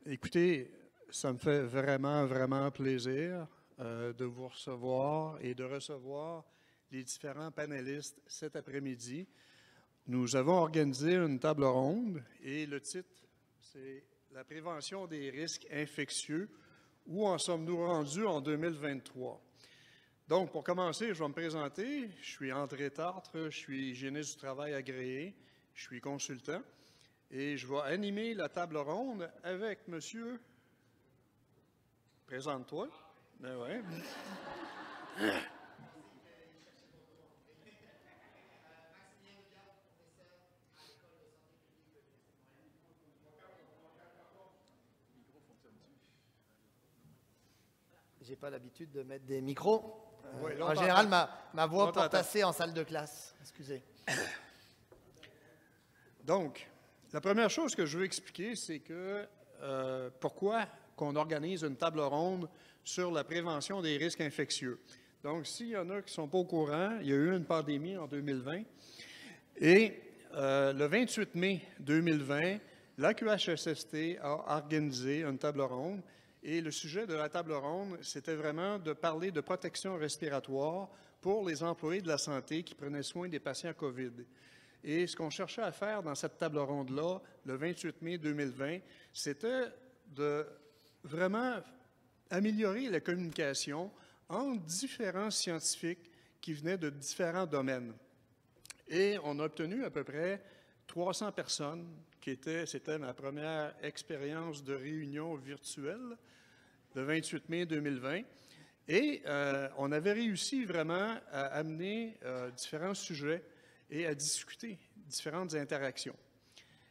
Écoutez, ça me fait vraiment plaisir de vous recevoir et de recevoir les différents panélistes cet après-midi. Nous avons organisé une table ronde et le titre, c'est « La prévention des risques infectieux. Où en sommes-nous rendus en 2023? » Donc, pour commencer, je vais me présenter. Je suis André Tartre, je suis hygiéniste du travail agréé, je suis consultant. Et je vais animer la table ronde avec monsieur. Présente-toi. Ben ouais. J'ai pas l'habitude de mettre des micros. Oui, en général, ma voix porte assez en salle de classe. Excusez. Donc, la première chose que je veux expliquer, c'est que pourquoi qu'on organise une table ronde sur la prévention des risques infectieux. Donc, s'il y en a qui ne sont pas au courant, il y a eu une pandémie en 2020 et le 28 mai 2020, la QHSST a organisé une table ronde et le sujet de la table ronde, c'était vraiment de parler de protection respiratoire pour les employés de la santé qui prenaient soin des patients COVID. Et ce qu'on cherchait à faire dans cette table ronde-là, le 28 mai 2020, c'était de vraiment améliorer la communication entre différents scientifiques qui venaient de différents domaines. Et on a obtenu à peu près 300 personnes c'était ma première expérience de réunion virtuelle, le 28 mai 2020. Et on avait réussi vraiment à amener différents sujets et à discuter différentes interactions.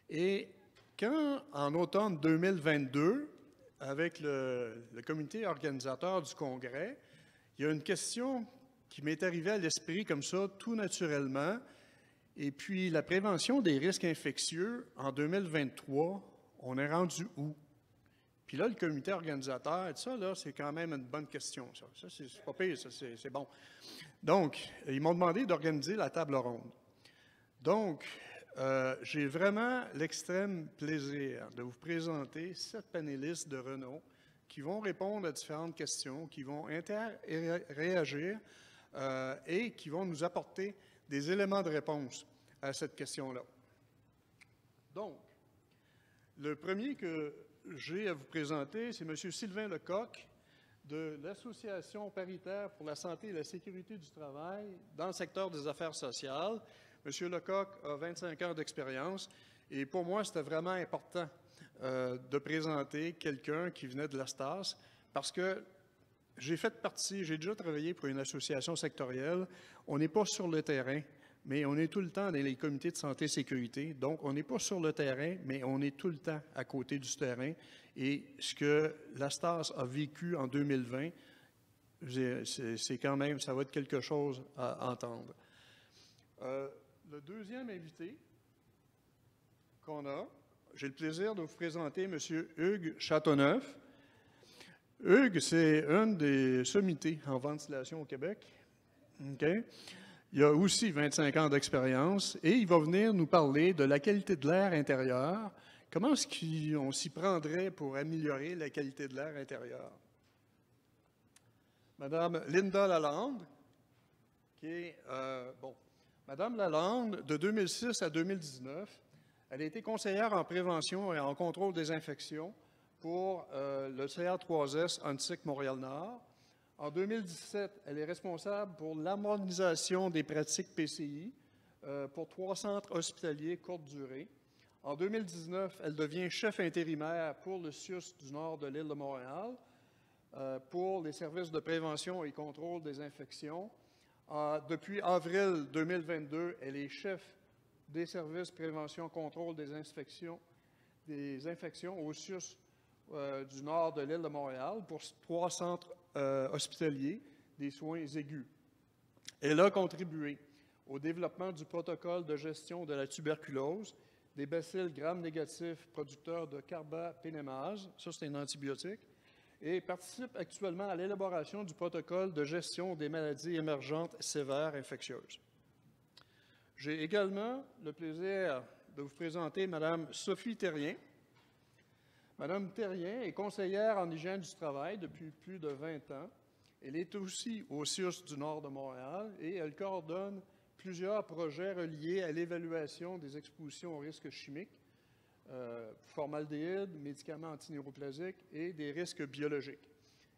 Et quand, en automne 2022, avec le comité organisateur du congrès, il y a une question qui m'est arrivée à l'esprit comme ça, tout naturellement. Et puis, la prévention des risques infectieux, en 2023, on est rendu où? Puis là, le comité organisateur, ça, là, c'est quand même une bonne question, ça. Ça, c'est pas pire, ça, c'est bon. Donc, ils m'ont demandé d'organiser la table ronde. Donc, j'ai vraiment l'extrême plaisir de vous présenter 7 panélistes de renom qui vont répondre à différentes questions, qui vont réagir et qui vont nous apporter des éléments de réponse à cette question-là. Donc, le premier que j'ai à vous présenter, c'est M. Sylvain Lecoq de l'Association paritaire pour la santé et la sécurité du travail dans le secteur des affaires sociales. M. Lecoq a 25 ans d'expérience et pour moi, c'était vraiment important de présenter quelqu'un qui venait de la STAS parce que j'ai déjà travaillé pour une association sectorielle. On n'est pas sur le terrain, mais on est tout le temps dans les comités de santé et sécurité. Donc, on n'est pas sur le terrain, mais on est tout le temps à côté du terrain. Et ce que la STAS a vécu en 2020, c'est quand même, ça va être quelque chose à entendre. Le deuxième invité qu'on a, j'ai le plaisir de vous présenter M. Hugues Châteauneuf. Hugues, c'est un des sommités en ventilation au Québec. Okay. Il a aussi 25 ans d'expérience et il va venir nous parler de la qualité de l'air intérieur. Comment est-ce qu'on s'y prendrait pour améliorer la qualité de l'air intérieur? Madame Linda Lalande, qui est, Madame Lalande, de 2006 à 2019, elle a été conseillère en prévention et en contrôle des infections pour le CA3S UNSIC Montréal-Nord. En 2017, elle est responsable pour l'harmonisation des pratiques PCI pour 3 centres hospitaliers courte durée. En 2019, elle devient chef intérimaire pour le CIUS du nord de l'île de Montréal pour les services de prévention et contrôle des infections. Depuis avril 2022, elle est chef des services prévention-contrôle des infections au CIUS du nord de l'île de Montréal pour 3 centres hospitaliers des soins aigus. Elle a contribué au développement du protocole de gestion de la tuberculose, des bacilles gram-négatifs producteurs de carbapénémase, ça c'est un antibiotique, et participe actuellement à l'élaboration du protocole de gestion des maladies émergentes sévères infectieuses. J'ai également le plaisir de vous présenter Mme Sophie Terrien. Madame Terrien est conseillère en hygiène du travail depuis plus de 20 ans. Elle est aussi au CIUS du Nord de Montréal et elle coordonne plusieurs projets reliés à l'évaluation des expositions aux risques chimiques, formaldéhyde, médicaments antineuroplasiques et des risques biologiques.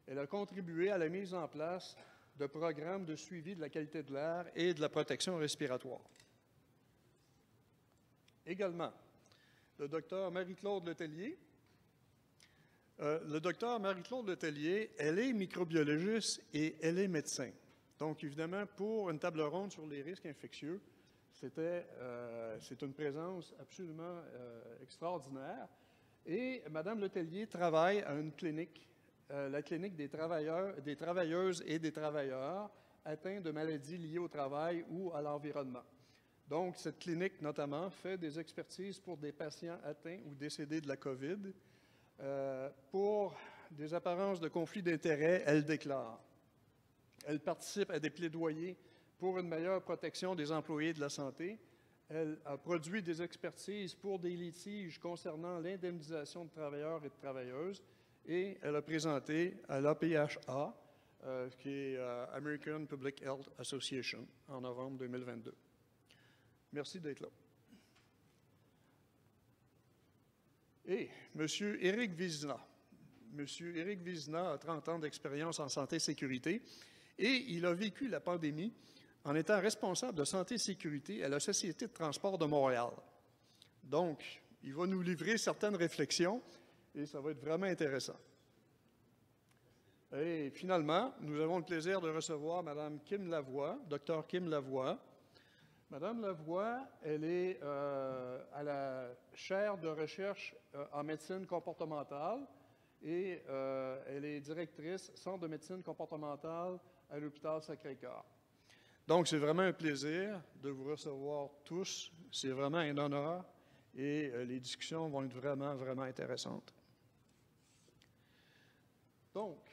Elle a contribué à la mise en place de programmes de suivi de la qualité de l'air et de la protection respiratoire. Également, le docteur Marie-Claude Letellier. Le docteur Marie-Claude Letellier, elle est microbiologiste et elle est médecin. Donc, évidemment, pour une table ronde sur les risques infectieux, c'est une présence absolument extraordinaire. Et Mme Letellier travaille à une clinique, la clinique des travailleuses et des travailleurs atteints de maladies liées au travail ou à l'environnement. Donc, cette clinique, notamment, fait des expertises pour des patients atteints ou décédés de la COVID. Pour des apparences de conflit d'intérêts, elle déclare. Elle participe à des plaidoyers pour une meilleure protection des employés de la santé. Elle a produit des expertises pour des litiges concernant l'indemnisation de travailleurs et de travailleuses. Et elle a présenté à l'APHA, qui est American Public Health Association, en novembre 2022. Merci d'être là. Et M. Éric Vizina. M. Éric Vizina a 30 ans d'expérience en santé et sécurité et il a vécu la pandémie en étant responsable de santé et sécurité à la Société de transport de Montréal. Donc, il va nous livrer certaines réflexions et ça va être vraiment intéressant. Et finalement, nous avons le plaisir de recevoir Mme Kim Lavoie, Dr Kim Lavoie. Madame Lavoie, elle est à la chaire de recherche en médecine comportementale et elle est directrice Centre de médecine comportementale à l'hôpital Sacré-Cœur. Donc, c'est vraiment un plaisir de vous recevoir tous. C'est vraiment un honneur et les discussions vont être vraiment, vraiment intéressantes. Donc,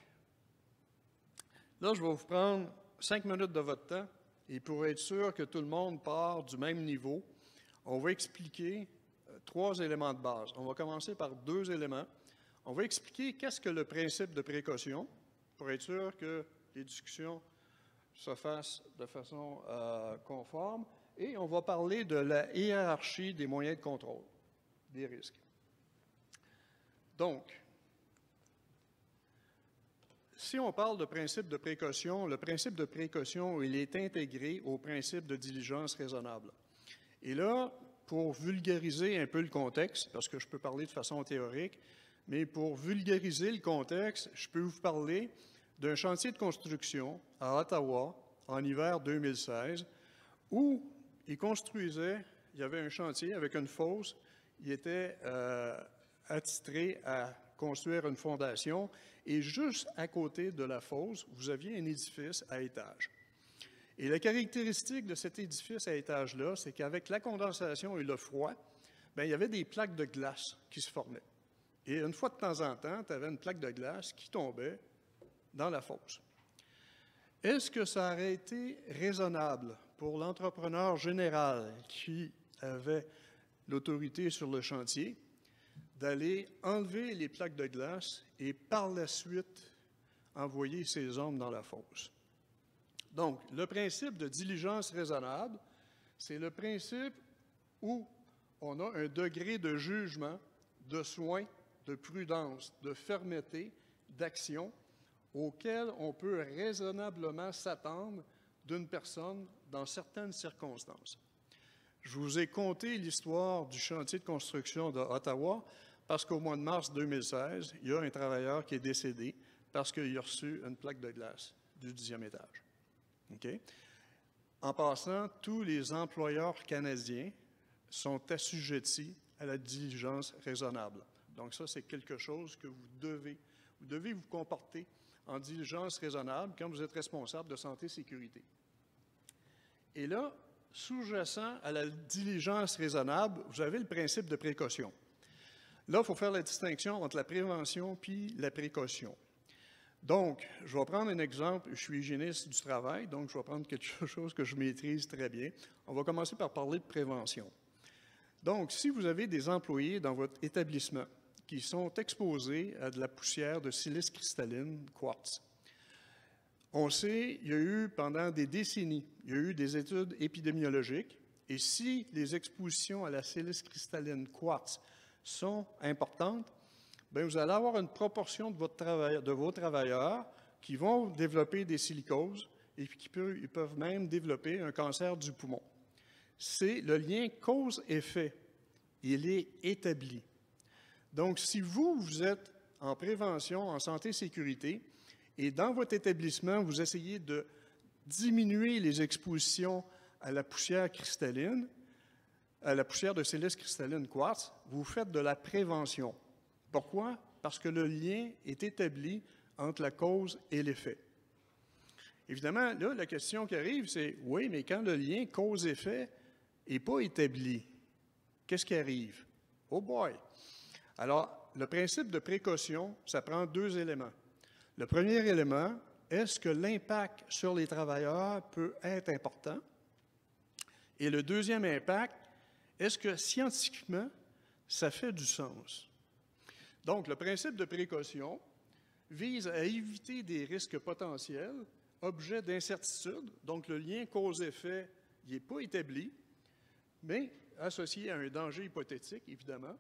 là, je vais vous prendre 5 minutes de votre temps. Et pour être sûr que tout le monde part du même niveau, on va expliquer 3 éléments de base. On va commencer par 2 éléments. On va expliquer qu'est-ce que le principe de précaution, pour être sûr que les discussions se fassent de façon conforme. Et on va parler de la hiérarchie des moyens de contrôle des risques. Donc, si on parle de principe de précaution, le principe de précaution, il est intégré au principe de diligence raisonnable. Et là, pour vulgariser un peu le contexte, parce que je peux parler de façon théorique, mais pour vulgariser le contexte, je peux vous parler d'un chantier de construction à Ottawa en hiver 2016 où ils construisaient, il y avait un chantier avec une fosse, il était attitré à construire une fondation et juste à côté de la fosse, vous aviez un édifice à étage. Et la caractéristique de cet édifice à étage-là, c'est qu'avec la condensation et le froid, bien, il y avait des plaques de glace qui se formaient. Et une fois de temps en temps, tu avais une plaque de glace qui tombait dans la fosse. Est-ce que ça aurait été raisonnable pour l'entrepreneur général qui avait l'autorité sur le chantier d'aller enlever les plaques de glace et par la suite envoyer ces hommes dans la fosse? Donc, le principe de diligence raisonnable, c'est le principe où on a un degré de jugement, de soin, de prudence, de fermeté, d'action auquel on peut raisonnablement s'attendre d'une personne dans certaines circonstances. Je vous ai conté l'histoire du chantier de construction de Ottawa parce qu'au mois de mars 2016, il y a un travailleur qui est décédé parce qu'il a reçu une plaque de glace du 10e étage. Okay? En passant, tous les employeurs canadiens sont assujettis à la diligence raisonnable. Donc ça, c'est quelque chose que vous devez vous comporter en diligence raisonnable quand vous êtes responsable de santé et sécurité. Et là, sous-jacent à la diligence raisonnable, vous avez le principe de précaution. Là, il faut faire la distinction entre la prévention puis la précaution. Donc, je vais prendre un exemple. Je suis hygiéniste du travail, donc je vais prendre quelque chose que je maîtrise très bien. On va commencer par parler de prévention. Donc, si vous avez des employés dans votre établissement qui sont exposés à de la poussière de silice cristalline, quartz. On sait, il y a eu pendant des décennies, il y a eu des études épidémiologiques, et si les expositions à la silice cristalline quartz sont importantes, bien, vous allez avoir une proportion de vos travailleurs qui vont développer des silicoses et qui ils peuvent même développer un cancer du poumon. C'est le lien cause-effet. Il est établi. Donc, si vous êtes en prévention, en santé-sécurité, et dans votre établissement, vous essayez de diminuer les expositions à la poussière cristalline, à la poussière de silice cristalline quartz, vous faites de la prévention. Pourquoi? Parce que le lien est établi entre la cause et l'effet. Évidemment, là, la question qui arrive, c'est, oui, mais quand le lien cause-effet n'est pas établi, qu'est-ce qui arrive? Oh boy! Alors, le principe de précaution, ça prend deux éléments. Le premier élément, est-ce que l'impact sur les travailleurs peut être important? Et le deuxième impact, est-ce que scientifiquement, ça fait du sens? Donc, le principe de précaution vise à éviter des risques potentiels, objets d'incertitude, donc le lien cause-effet n'est pas établi, mais associé à un danger hypothétique, évidemment,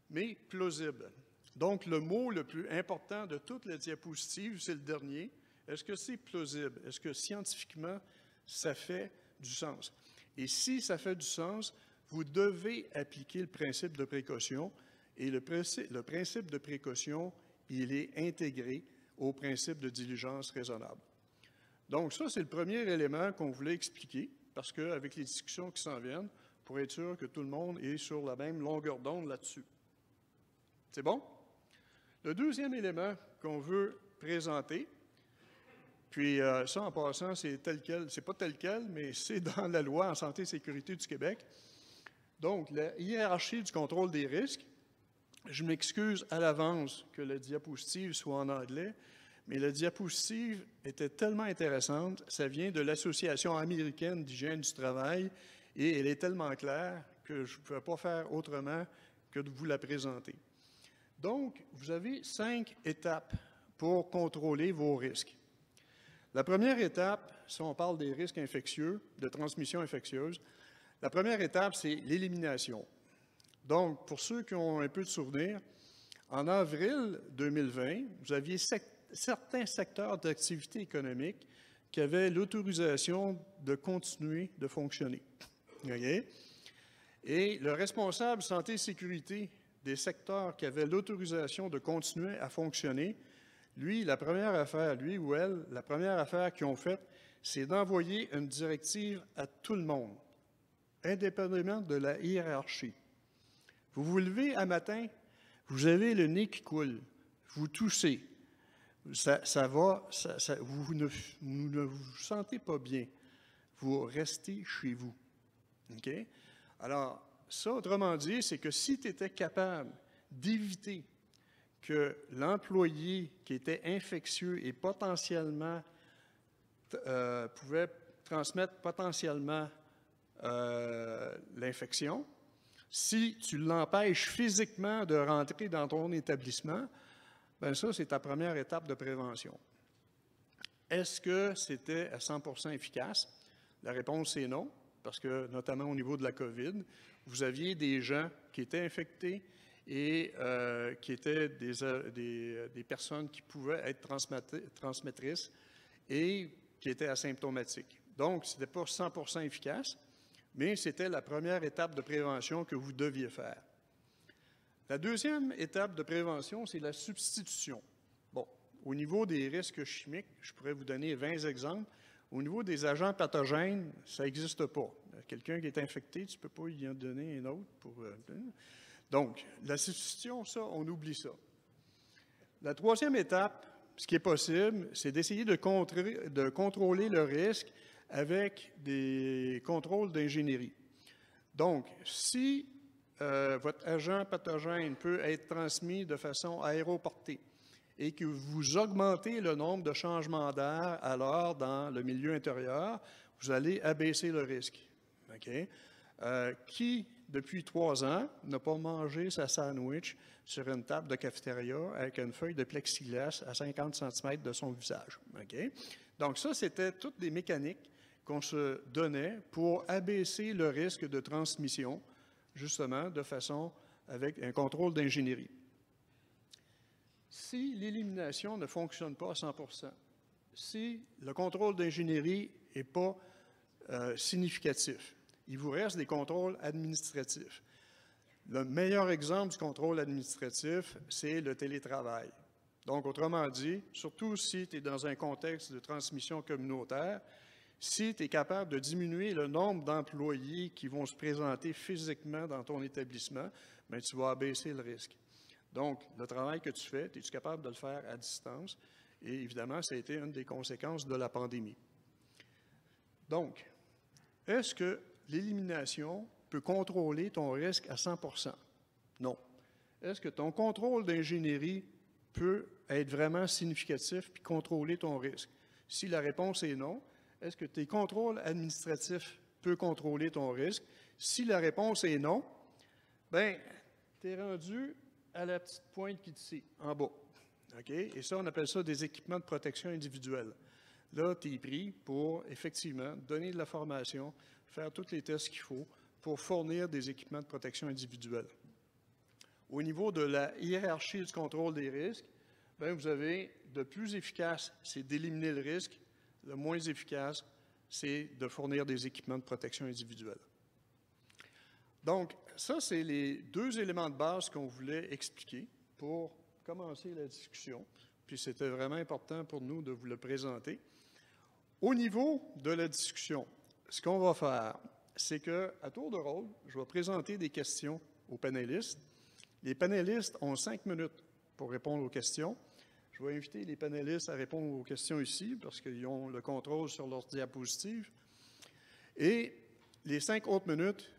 mais plausible. Donc, le mot le plus important de toute la diapositive, c'est le dernier. Est-ce que c'est plausible? Est-ce que scientifiquement, ça fait du sens? Et si ça fait du sens, vous devez appliquer le principe de précaution. Et le principe de précaution, il est intégré au principe de diligence raisonnable. Donc, ça, c'est le premier élément qu'on voulait expliquer, parce qu'avec les discussions qui s'en viennent, pour être sûr que tout le monde est sur la même longueur d'onde là-dessus. C'est bon? Le deuxième élément qu'on veut présenter, puis ça, en passant, c'est tel quel, c'est pas tel quel, mais c'est dans la loi en santé et sécurité du Québec. Donc, la hiérarchie du contrôle des risques. Je m'excuse à l'avance que la diapositive soit en anglais, mais la diapositive était tellement intéressante, ça vient de l'Association américaine d'hygiène du travail, et elle est tellement claire que je ne pouvais pas faire autrement que de vous la présenter. Donc, vous avez 5 étapes pour contrôler vos risques. La première étape, si on parle des risques infectieux, de transmission infectieuse, la première étape, c'est l'élimination. Donc, pour ceux qui ont un peu de souvenirs, en avril 2020, vous aviez certains secteurs d'activité économique qui avaient l'autorisation de continuer de fonctionner. Okay? Et le responsable santé et sécurité des secteurs qui avaient l'autorisation de continuer à fonctionner, lui, la première affaire, lui ou elle, la première affaire qu'ils ont faite, c'est d'envoyer une directive à tout le monde, indépendamment de la hiérarchie. Vous vous levez un matin, vous avez le nez qui coule, vous toussez, vous ne vous sentez pas bien, vous restez chez vous. OK? Alors, ça, autrement dit, c'est que si tu étais capable d'éviter que l'employé qui était infectieux et potentiellement pouvait transmettre potentiellement l'infection, si tu l'empêches physiquement de rentrer dans ton établissement, bien ça, c'est ta première étape de prévention. Est-ce que c'était à 100% efficace? La réponse est non, parce que notamment au niveau de la COVID, vous aviez des gens qui étaient infectés et qui étaient des personnes qui pouvaient être transmettrices et qui étaient asymptomatiques. Donc, ce n'était pas 100% efficace, mais c'était la première étape de prévention que vous deviez faire. La deuxième étape de prévention, c'est la substitution. Bon, au niveau des risques chimiques, je pourrais vous donner 20 exemples. Au niveau des agents pathogènes, ça n'existe pas. Quelqu'un qui est infecté, tu ne peux pas y en donner un autre pour... Donc, la substitution, ça, on oublie ça. La troisième étape, ce qui est possible, c'est d'essayer de contrôler le risque avec des contrôles d'ingénierie. Donc, si votre agent pathogène peut être transmis de façon aéroportée et que vous augmentez le nombre de changements d'air à l'heure dans le milieu intérieur, vous allez abaisser le risque. Okay? Qui depuis 3 ans, n'a pas mangé sa sandwich sur une table de cafétéria avec une feuille de plexiglas à 50 cm de son visage. Okay? Donc ça, c'était toutes des mécaniques qu'on se donnait pour abaisser le risque de transmission, justement, de façon avec un contrôle d'ingénierie. Si l'élimination ne fonctionne pas à 100%, si le contrôle d'ingénierie n'est pas significatif, il vous reste des contrôles administratifs. Le meilleur exemple du contrôle administratif, c'est le télétravail. Donc, autrement dit, surtout si tu es dans un contexte de transmission communautaire, si tu es capable de diminuer le nombre d'employés qui vont se présenter physiquement dans ton établissement, bien, tu vas abaisser le risque. Donc, le travail que tu fais, es-tu capable de le faire à distance? Et évidemment, ça a été une des conséquences de la pandémie. Donc, est-ce que l'élimination peut contrôler ton risque à 100%? Non. Est-ce que ton contrôle d'ingénierie peut être vraiment significatif puis contrôler ton risque? Si la réponse est non, est-ce que tes contrôles administratifs peuvent contrôler ton risque? Si la réponse est non, bien, tu es rendu à la petite pointe qui est ici, en bas. OK? Et ça, on appelle ça des équipements de protection individuelle. Là, tu es pris pour, effectivement, donner de la formation, faire tous les tests qu'il faut pour fournir des équipements de protection individuelle. Au niveau de la hiérarchie du contrôle des risques, bien, vous avez le plus efficace, c'est d'éliminer le risque. Le moins efficace, c'est de fournir des équipements de protection individuelle. Donc, ça, c'est les 2 éléments de base qu'on voulait expliquer pour commencer la discussion. Puis, c'était vraiment important pour nous de vous le présenter. Au niveau de la discussion, ce qu'on va faire, c'est qu'à tour de rôle, je vais présenter des questions aux panélistes. Les panélistes ont 5 minutes pour répondre aux questions. Je vais inviter les panélistes à répondre aux questions ici, parce qu'ils ont le contrôle sur leurs diapositives. Et les 5 autres minutes,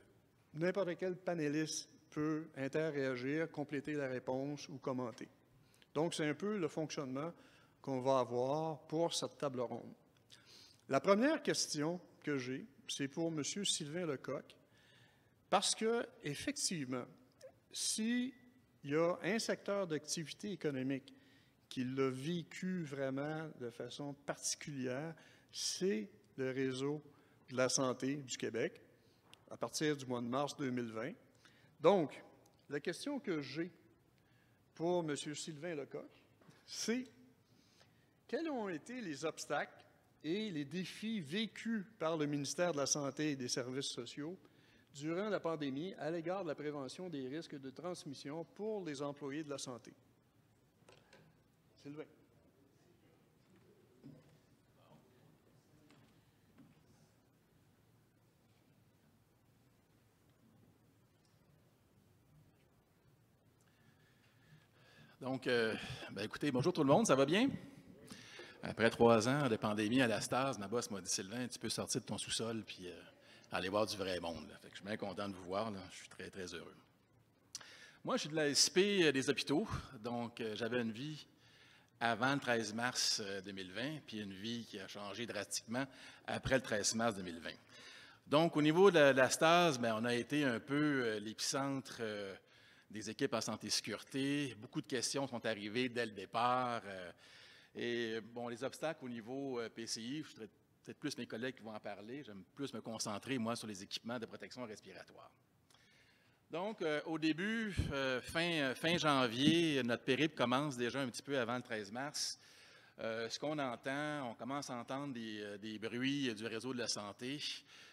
n'importe quel panéliste peut interréagir, compléter la réponse ou commenter. Donc, c'est un peu le fonctionnement qu'on va avoir pour cette table ronde. La première question que j'ai, c'est pour M. Sylvain Lecoq, parce que, effectivement, s'il y a un secteur d'activité économique qui l'a vécu vraiment de façon particulière, c'est le réseau de la santé du Québec à partir du mois de mars 2020. Donc, la question que j'ai pour M. Sylvain Lecoq, c'est quels ont été les obstacles et les défis vécus par le ministère de la Santé et des Services sociaux durant la pandémie à l'égard de la prévention des risques de transmission pour les employés de la santé. Sylvain. Donc, écoutez, bonjour tout le monde, ça va bien? Après 3 ans de pandémie à la Stase, ma boss m'a dit, Sylvain, tu peux sortir de ton sous-sol puis aller voir du vrai monde. Fait que je suis bien content de vous voir, là. Je suis très, très heureux. Moi, je suis de la SP des hôpitaux, donc j'avais une vie avant le 13 mars 2020, puis une vie qui a changé drastiquement après le 13 mars 2020. Donc, au niveau de la Stase, on a été un peu l'épicentre des équipes en santé et sécurité. Beaucoup de questions sont arrivées dès le départ. Et bon, les obstacles au niveau PCI, je peut-être plus mes collègues qui vont en parler. J'aime plus me concentrer, moi, sur les équipements de protection respiratoire. Donc, au début, fin janvier, notre périple commence déjà un petit peu avant le 13 mars. Ce qu'on entend, on commence à entendre des bruits du réseau de la santé.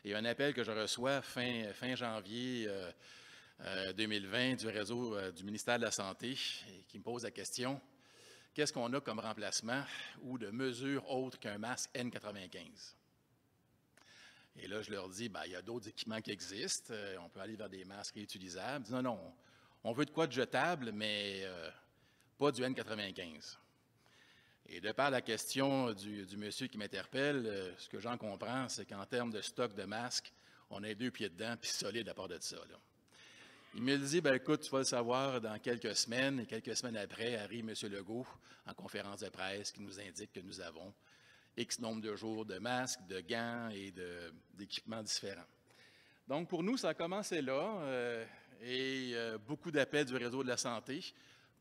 Il y a un appel que je reçois fin janvier 2020 du réseau du ministère de la Santé qui me pose la question, qu'est-ce qu'on a comme remplacement ou de mesure autre qu'un masque N95? Et là, je leur dis, il y a d'autres équipements qui existent. On peut aller vers des masques réutilisables. Ils disent, non, on veut de quoi de jetable, mais pas du N95. Et de par la question du monsieur qui m'interpelle, ce que j'en comprends, c'est qu'en termes de stock de masques, on a 2 pieds dedans, puis solide à part de ça, là. Il me dit, écoute, tu vas le savoir dans quelques semaines. Et quelques semaines après, arrive M. Legault en conférence de presse qui nous indique que nous avons X nombre de jours de masques, de gants et d'équipements différents. Donc, pour nous, ça a commencé là, et beaucoup d'appels du réseau de la santé.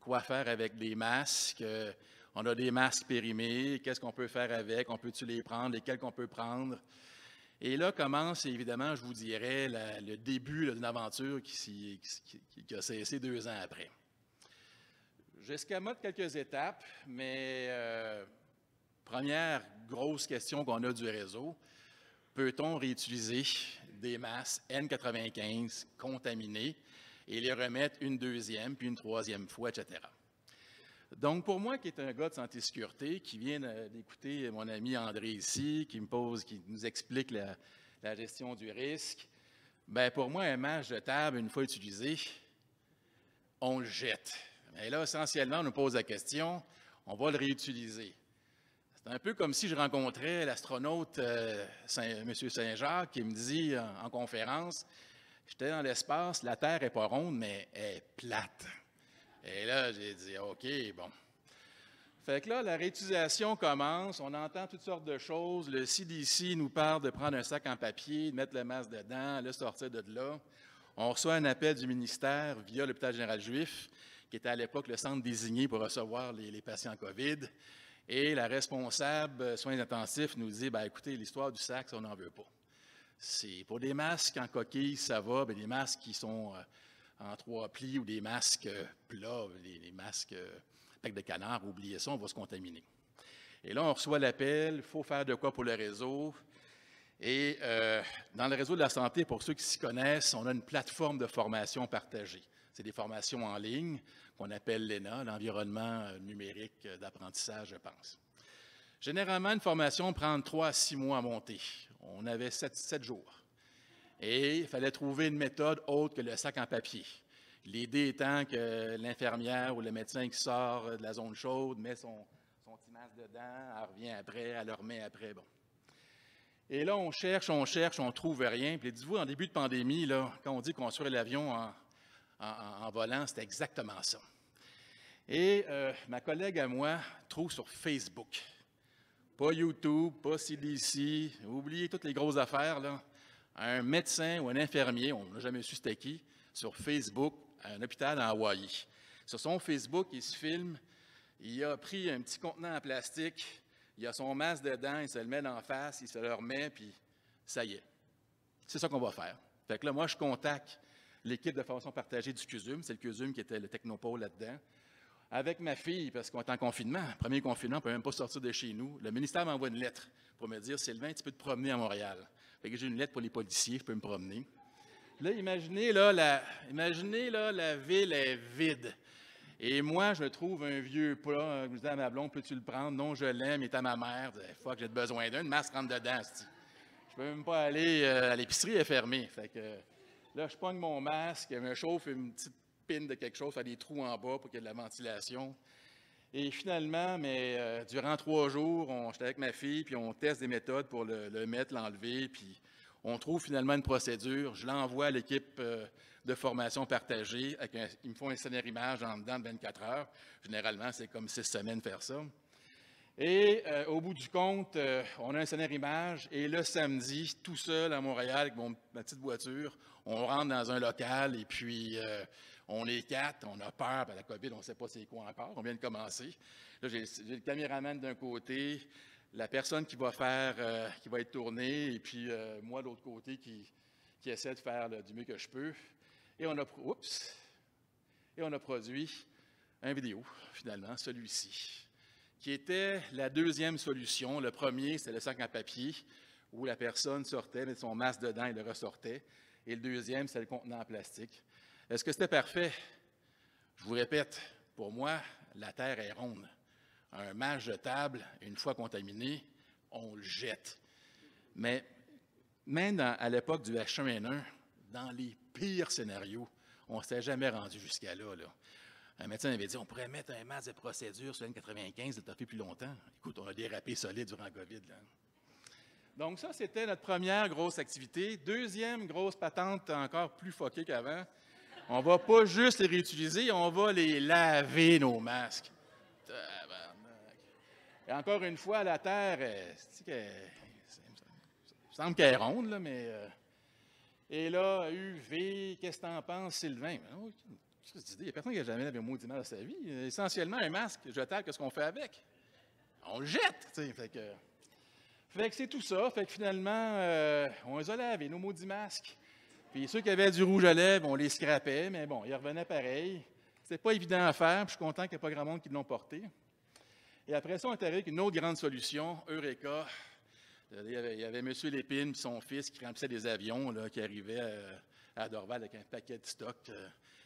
Quoi faire avec des masques? On a des masques périmés, qu'est-ce qu'on peut faire avec? On peut-tu les prendre? Lesquels qu'on peut prendre? Et là commence, évidemment, je vous dirais, le début d'une aventure qui a cessé 2 ans après. J'escamote quelques étapes, mais première grosse question qu'on a du réseau, peut-on réutiliser des masques N95 contaminés et les remettre une deuxième, puis une troisième fois, etc. Donc, pour moi, qui est un gars de santé et sécurité, qui vient d'écouter mon ami André ici, qui nous explique la gestion du risque, bien, pour moi, un masque jetable, une fois utilisé, on le jette. Mais là, essentiellement, on nous pose la question, on va le réutiliser. C'est un peu comme si je rencontrais l'astronaute M. Saint-Jacques qui me dit en conférence, j'étais dans l'espace, la Terre n'est pas ronde, mais elle est plate. Et là, j'ai dit, OK, bon. Fait que là, la réutilisation commence, on entend toutes sortes de choses. Le CDC nous parle de prendre un sac en papier, de mettre le masque dedans, le sortir de là. On reçoit un appel du ministère via l'hôpital général juif, qui était à l'époque le centre désigné pour recevoir les patients COVID. Et la responsable soins intensifs nous dit, bien, écoutez, l'histoire du sac, ça, on n'en veut pas. C'est pour des masques en coquille, ça va, mais des masques qui sont en 3 plis ou des masques plats, les masques bec de canard, oubliez ça, on va se contaminer. Et là, on reçoit l'appel, il faut faire de quoi pour le réseau. Et dans le réseau de la santé, pour ceux qui s'y connaissent, on a une plateforme de formation partagée. C'est des formations en ligne qu'on appelle l'ENA, l'environnement numérique d'apprentissage, je pense. Généralement, une formation prend 3 à 6 mois à monter. On avait 7 jours. Et il fallait trouver une méthode autre que le sac en papier. L'idée étant que l'infirmière ou le médecin qui sort de la zone chaude met son petit masque dedans, elle revient après, elle le remet après. Bon. Et là, on cherche, on ne trouve rien. Puis dites-vous, en début de pandémie, là, quand on dit construire l'avion en volant, c'était exactement ça. Et ma collègue à moi trouve sur Facebook, pas YouTube, pas CDC, oubliez toutes les grosses affaires, là, un médecin ou un infirmier, on n'a jamais su c'était qui, sur Facebook, à un hôpital en Hawaï. Sur son Facebook, il se filme, il a pris un petit contenant en plastique, il a son masque dedans, il se le met d'en face, il se le remet, puis ça y est. C'est ça qu'on va faire. Fait que là, moi, je contacte l'équipe de formation partagée du CUSUM, c'est le CUSUM qui était le technopôle là-dedans, avec ma fille, parce qu'on est en confinement, premier confinement, on ne peut même pas sortir de chez nous. Le ministère m'envoie une lettre pour me dire, Sylvain, tu peux te promener à Montréal. Fait que j'ai une lettre pour les policiers, je peux me promener. Là, imaginez, la ville est vide. Et moi, je trouve un vieux plat, je dis à ma blonde, peux-tu le prendre? Non, je l'aime, il est à ma mère. Fuck, j'ai besoin d'un, une masque rentre dedans. Je peux même pas aller à l'épicerie, elle est fermée. Fait que là, je pogne mon masque, je me chauffe une petite pine de quelque chose, faire des trous en bas pour qu'il y ait de la ventilation. Et finalement, durant 3 jours, j'étais avec ma fille, puis on teste des méthodes pour le mettre, l'enlever, puis on trouve finalement une procédure. Je l'envoie à l'équipe de formation partagée. Ils me font un scénario image en dedans de 24 heures. Généralement, c'est comme 6 semaines faire ça. Et au bout du compte, on a un scénario image. Et le samedi, tout seul à Montréal, avec ma petite voiture, on rentre dans un local et puis on est 4, on a peur, la COVID, on ne sait pas c'est quoi encore, on vient de commencer. Là, j'ai le caméraman d'un côté, la personne qui va être tournée, et puis moi de l'autre côté qui essaie de faire du mieux que je peux. Et on a produit une vidéo, finalement, celui-ci, qui était la deuxième solution. Le premier, c'est le sac en papier, où la personne sortait, mettait son masque dedans et le ressortait. Et le deuxième, c'est le contenant en plastique. Est-ce que c'était parfait? Je vous répète, pour moi, la Terre est ronde. Un masque jetable, une fois contaminé, on le jette. Mais même à l'époque du H1N1, dans les pires scénarios, on ne s'était jamais rendu jusqu'à là. Un médecin avait dit on pourrait mettre un masque de procédure sur N95, ça t'a fait plus longtemps. Écoute, on a dérapé solide durant la COVID. Là. Donc ça, c'était notre première grosse activité. Deuxième grosse patente, encore plus fuckée qu'avant. On ne va pas juste les réutiliser, on va les laver, nos masques. Et encore une fois, la Terre, il semble qu'elle est ronde, là, mais Et là, UV, qu'est-ce que t'en penses, Sylvain? Il n'y a personne qui n'a jamais vu un maudit mal à sa vie. Essentiellement, un masque jetable, qu'est-ce qu'on fait avec? On le jette, tu sais. Fait que c'est tout ça. Fait que finalement, on les a lavés, nos maudits masques. Puis ceux qui avaient du rouge à lèvres, on les scrapait, mais bon, ils revenaient pareil. C'était pas évident à faire, puis je suis content qu'il n'y ait pas grand monde qui l'ont porté. Et après ça, on est arrivé avec une autre grande solution, Eureka. Il y avait M. Lépine et son fils qui remplissaient des avions là, qui arrivaient à Dorval avec un paquet de stock.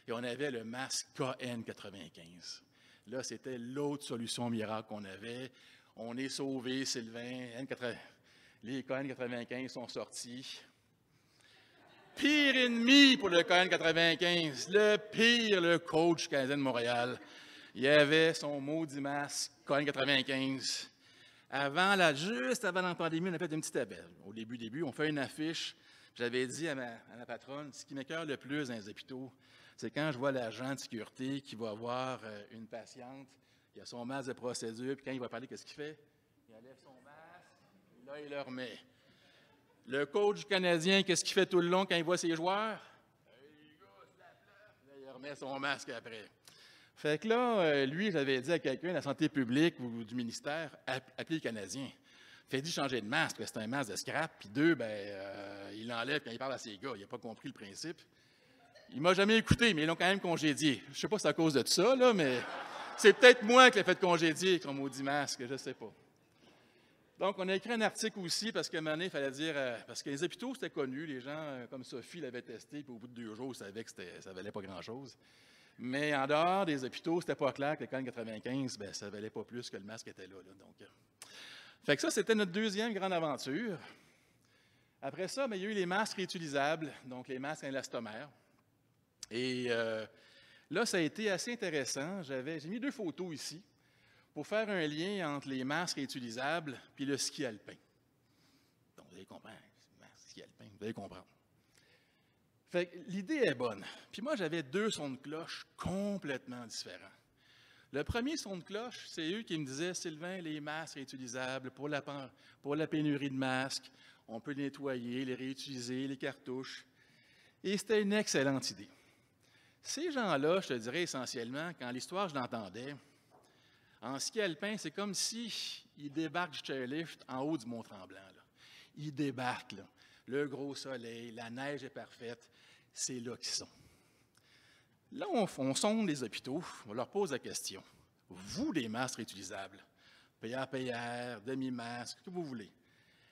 Et on avait le masque KN95. Là, c'était l'autre solution miracle qu'on avait. On est sauvés, Sylvain. Les KN95 sont sortis. Pire ennemi pour le KN95, le pire, le coach canadien de Montréal. Il avait son maudit masque KN95. Juste avant la pandémie, on a fait une petite appel. Au début, on fait une affiche. J'avais dit à ma patronne, ce qui m'écoeure le plus dans les hôpitaux, c'est quand je vois l'agent de sécurité qui va voir une patiente, il a son masque de procédure, puis quand il va parler, qu'est-ce qu'il fait? Il enlève son masque, et là, il le remet. Le coach du Canadien, qu'est-ce qu'il fait tout le long quand il voit ses joueurs? Là, il remet son masque après. Fait que là, lui, j'avais dit à quelqu'un de la santé publique ou du ministère, appelez le Canadien. Faites-lui changer de masque, parce que c'est un masque de scrap, puis deux, il l'enlève quand il parle à ses gars. Il n'a pas compris le principe. Il ne m'a jamais écouté, mais ils l'ont quand même congédié. Je ne sais pas si c'est à cause de ça, là, mais c'est peut-être moi qui l'ai fait congédier avec son maudit masque, je ne sais pas. Donc, on a écrit un article aussi, parce qu'à un moment donné, il fallait dire, parce que les hôpitaux, c'était connu, les gens comme Sophie l'avaient testé, puis au bout de 2 jours, ils savaient que ça ne valait pas grand-chose. Mais en dehors des hôpitaux, c'était pas clair que le KN95, ça valait pas plus que le masque était là. Donc, fait que ça, c'était notre deuxième grande aventure. Après ça, il y a eu les masques réutilisables, donc les masques à élastomère. Et là, ça a été assez intéressant. J'ai mis 2 photos ici pour faire un lien entre les masques réutilisables et le ski alpin. Donc, vous allez comprendre, masque ski alpin, vous allez comprendre. Fait que l'idée est bonne. Puis moi, j'avais 2 sons de cloche complètement différents. Le premier son de cloche, c'est eux qui me disaient, Sylvain, les masques réutilisables pour la pénurie de masques, on peut les nettoyer, les réutiliser, les cartouches. Et c'était une excellente idée. Ces gens-là, je te dirais essentiellement, quand l'histoire, je l'entendais, en ski alpin, c'est comme s'ils débarquent du chairlift en haut du Mont-Tremblant. Là. Ils débarquent, là. Le gros soleil, la neige est parfaite, c'est là qu'ils sont. Là, on sonde les hôpitaux, on leur pose la question. Vous, les masques réutilisables, PAPR, demi-masque, ce que vous voulez,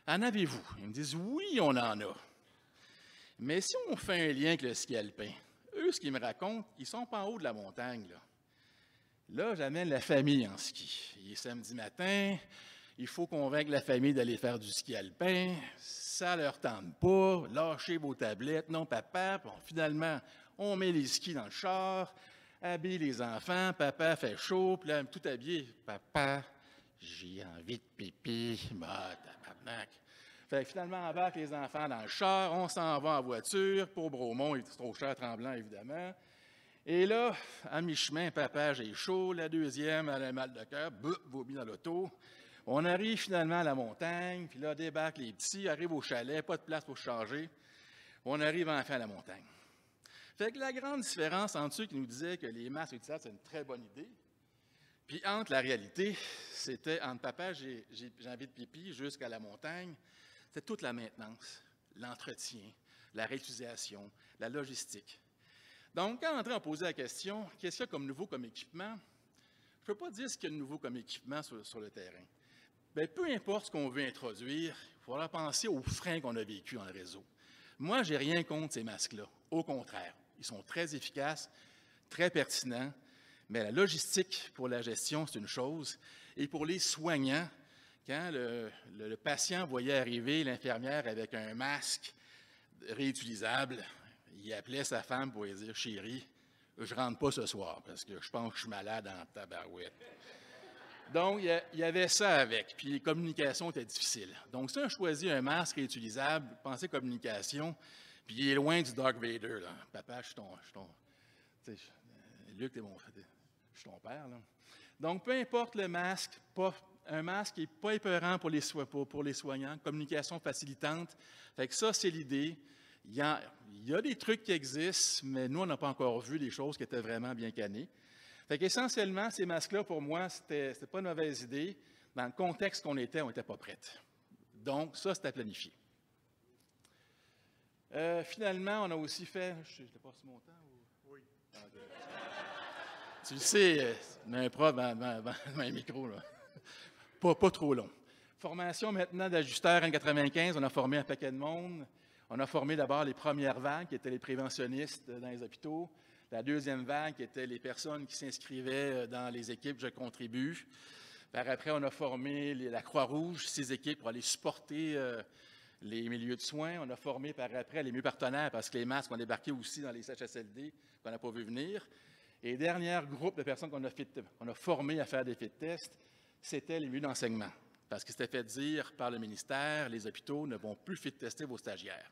en avez-vous? Ils me disent, oui, on en a. Mais si on fait un lien avec le ski alpin, eux, ce qu'ils me racontent, ils sont pas en haut de la montagne. Là, j'amène la famille en ski. Il est samedi matin, il faut convaincre la famille d'aller faire du ski alpin. Ça ne leur tente pas. Lâchez vos tablettes. Non, papa. Bon, finalement, on met les skis dans le char, habille les enfants. Papa fait chaud, puis là, tout habillé. Papa, j'ai envie de pipi. Bah, tabarnak. Fait que finalement, on embarque les enfants dans le char. On s'en va en voiture. Pour Bromont, il est trop cher, Tremblant, évidemment. Et là, à mi-chemin, papa, j'ai chaud. La deuxième, elle a mal de cœur. Vomi dans l'auto. On arrive finalement à la montagne, puis là, débarquent les petits, arrivent au chalet, pas de place pour changer. On arrive enfin à la montagne. Fait que la grande différence entre ceux qui nous disaient que les masques utilisables, c'est une très bonne idée, puis entre la réalité, c'était entre papa, j'ai envie de pipi, jusqu'à la montagne, c'était toute la maintenance, l'entretien, la réutilisation, la logistique. Donc, quand André a posé la question, qu'est-ce qu'il y a comme nouveau comme équipement? Je ne peux pas dire ce qu'il y a de nouveau comme équipement sur le terrain. Bien, peu importe ce qu'on veut introduire, il faudra penser aux freins qu'on a vécus dans le réseau. Moi, je n'ai rien contre ces masques-là. Au contraire, ils sont très efficaces, très pertinents, mais la logistique pour la gestion, c'est une chose. Et pour les soignants, quand le patient voyait arriver l'infirmière avec un masque réutilisable, il appelait sa femme pour lui dire « Chérie, je ne rentre pas ce soir parce que je pense que je suis malade en tabarouette. » Donc, il y avait ça avec, puis les communications étaient difficiles. Donc, si on choisit un masque réutilisable, pensez communication, puis il est loin du Dark Vader, là. Papa, je suis ton Luc, je suis ton père, là. Donc, peu importe le masque, un masque qui n'est pas épeurant pour les soignants, communication facilitante. Fait que ça, c'est l'idée. Il y a des trucs qui existent, mais nous, on n'a pas encore vu des choses qui étaient vraiment bien cannées. Fait qu'essentiellement, ces masques-là, pour moi, c'était pas une mauvaise idée. Dans le contexte qu'on était, on n'était pas prêts. Donc, ça, c'était planifié. Finalement, on a aussi fait... Je dépasse mon temps? Ou... Oui. Tu le sais, un prof dans un micro, là. Pas trop long. Formation maintenant d'ajusteurs N95, on a formé un paquet de monde. On a formé d'abord les premières vagues, qui étaient les préventionnistes dans les hôpitaux. La deuxième vague, qui était les personnes qui s'inscrivaient dans les équipes « Je contribue ». Par après, on a formé la Croix-Rouge, 6 équipes pour aller supporter les milieux de soins. On a formé par après les milieux partenaires, parce que les masques ont débarqué aussi dans les CHSLD qu'on n'a pas vu venir. Et dernier groupe de personnes qu'on a formé à faire des fit tests, c'était les milieux d'enseignement. Parce que c'était fait dire par le ministère, les hôpitaux ne vont plus fit tester vos stagiaires.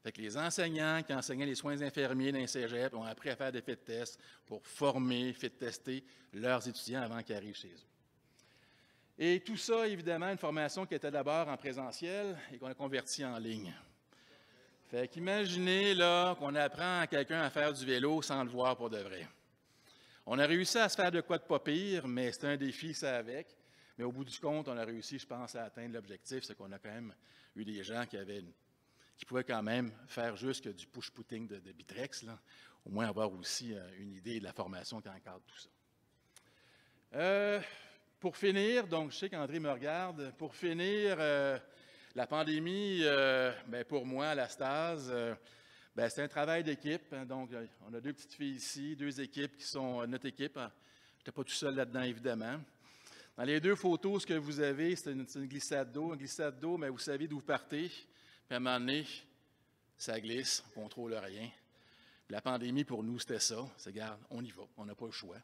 Fait que les enseignants qui enseignaient les soins infirmiers dans les cégep ont appris à faire des fit tests pour former, fit tester leurs étudiants avant qu'ils arrivent chez eux. Et tout ça, évidemment, une formation qui était d'abord en présentiel et qu'on a convertie en ligne. Fait qu'imaginez là qu'on apprend à quelqu'un à faire du vélo sans le voir pour de vrai. On a réussi à se faire de quoi de pas pire, mais c'est un défi, ça avec. Mais au bout du compte, on a réussi, je pense, à atteindre l'objectif. C'est qu'on a quand même eu des gens qui pouvaient quand même faire juste du push-putting de Bitrex, là. Au moins avoir aussi une idée de la formation qui encadre tout ça. Pour finir, donc je sais qu'André me regarde, pour finir, la pandémie, pour moi, à la Stase, c'est un travail d'équipe. Hein, donc, on a 2 petites filles ici, 2 équipes qui sont notre équipe. Je n'étais pas tout seul là-dedans, évidemment. Dans les 2 photos, ce que vous avez, c'est une glissade d'eau. Une glissade d'eau, mais vous savez d'où vous partez. Puis à un moment donné, ça glisse, on ne contrôle rien. La pandémie, pour nous, c'était ça. C'est, regarde, on y va, on n'a pas le choix.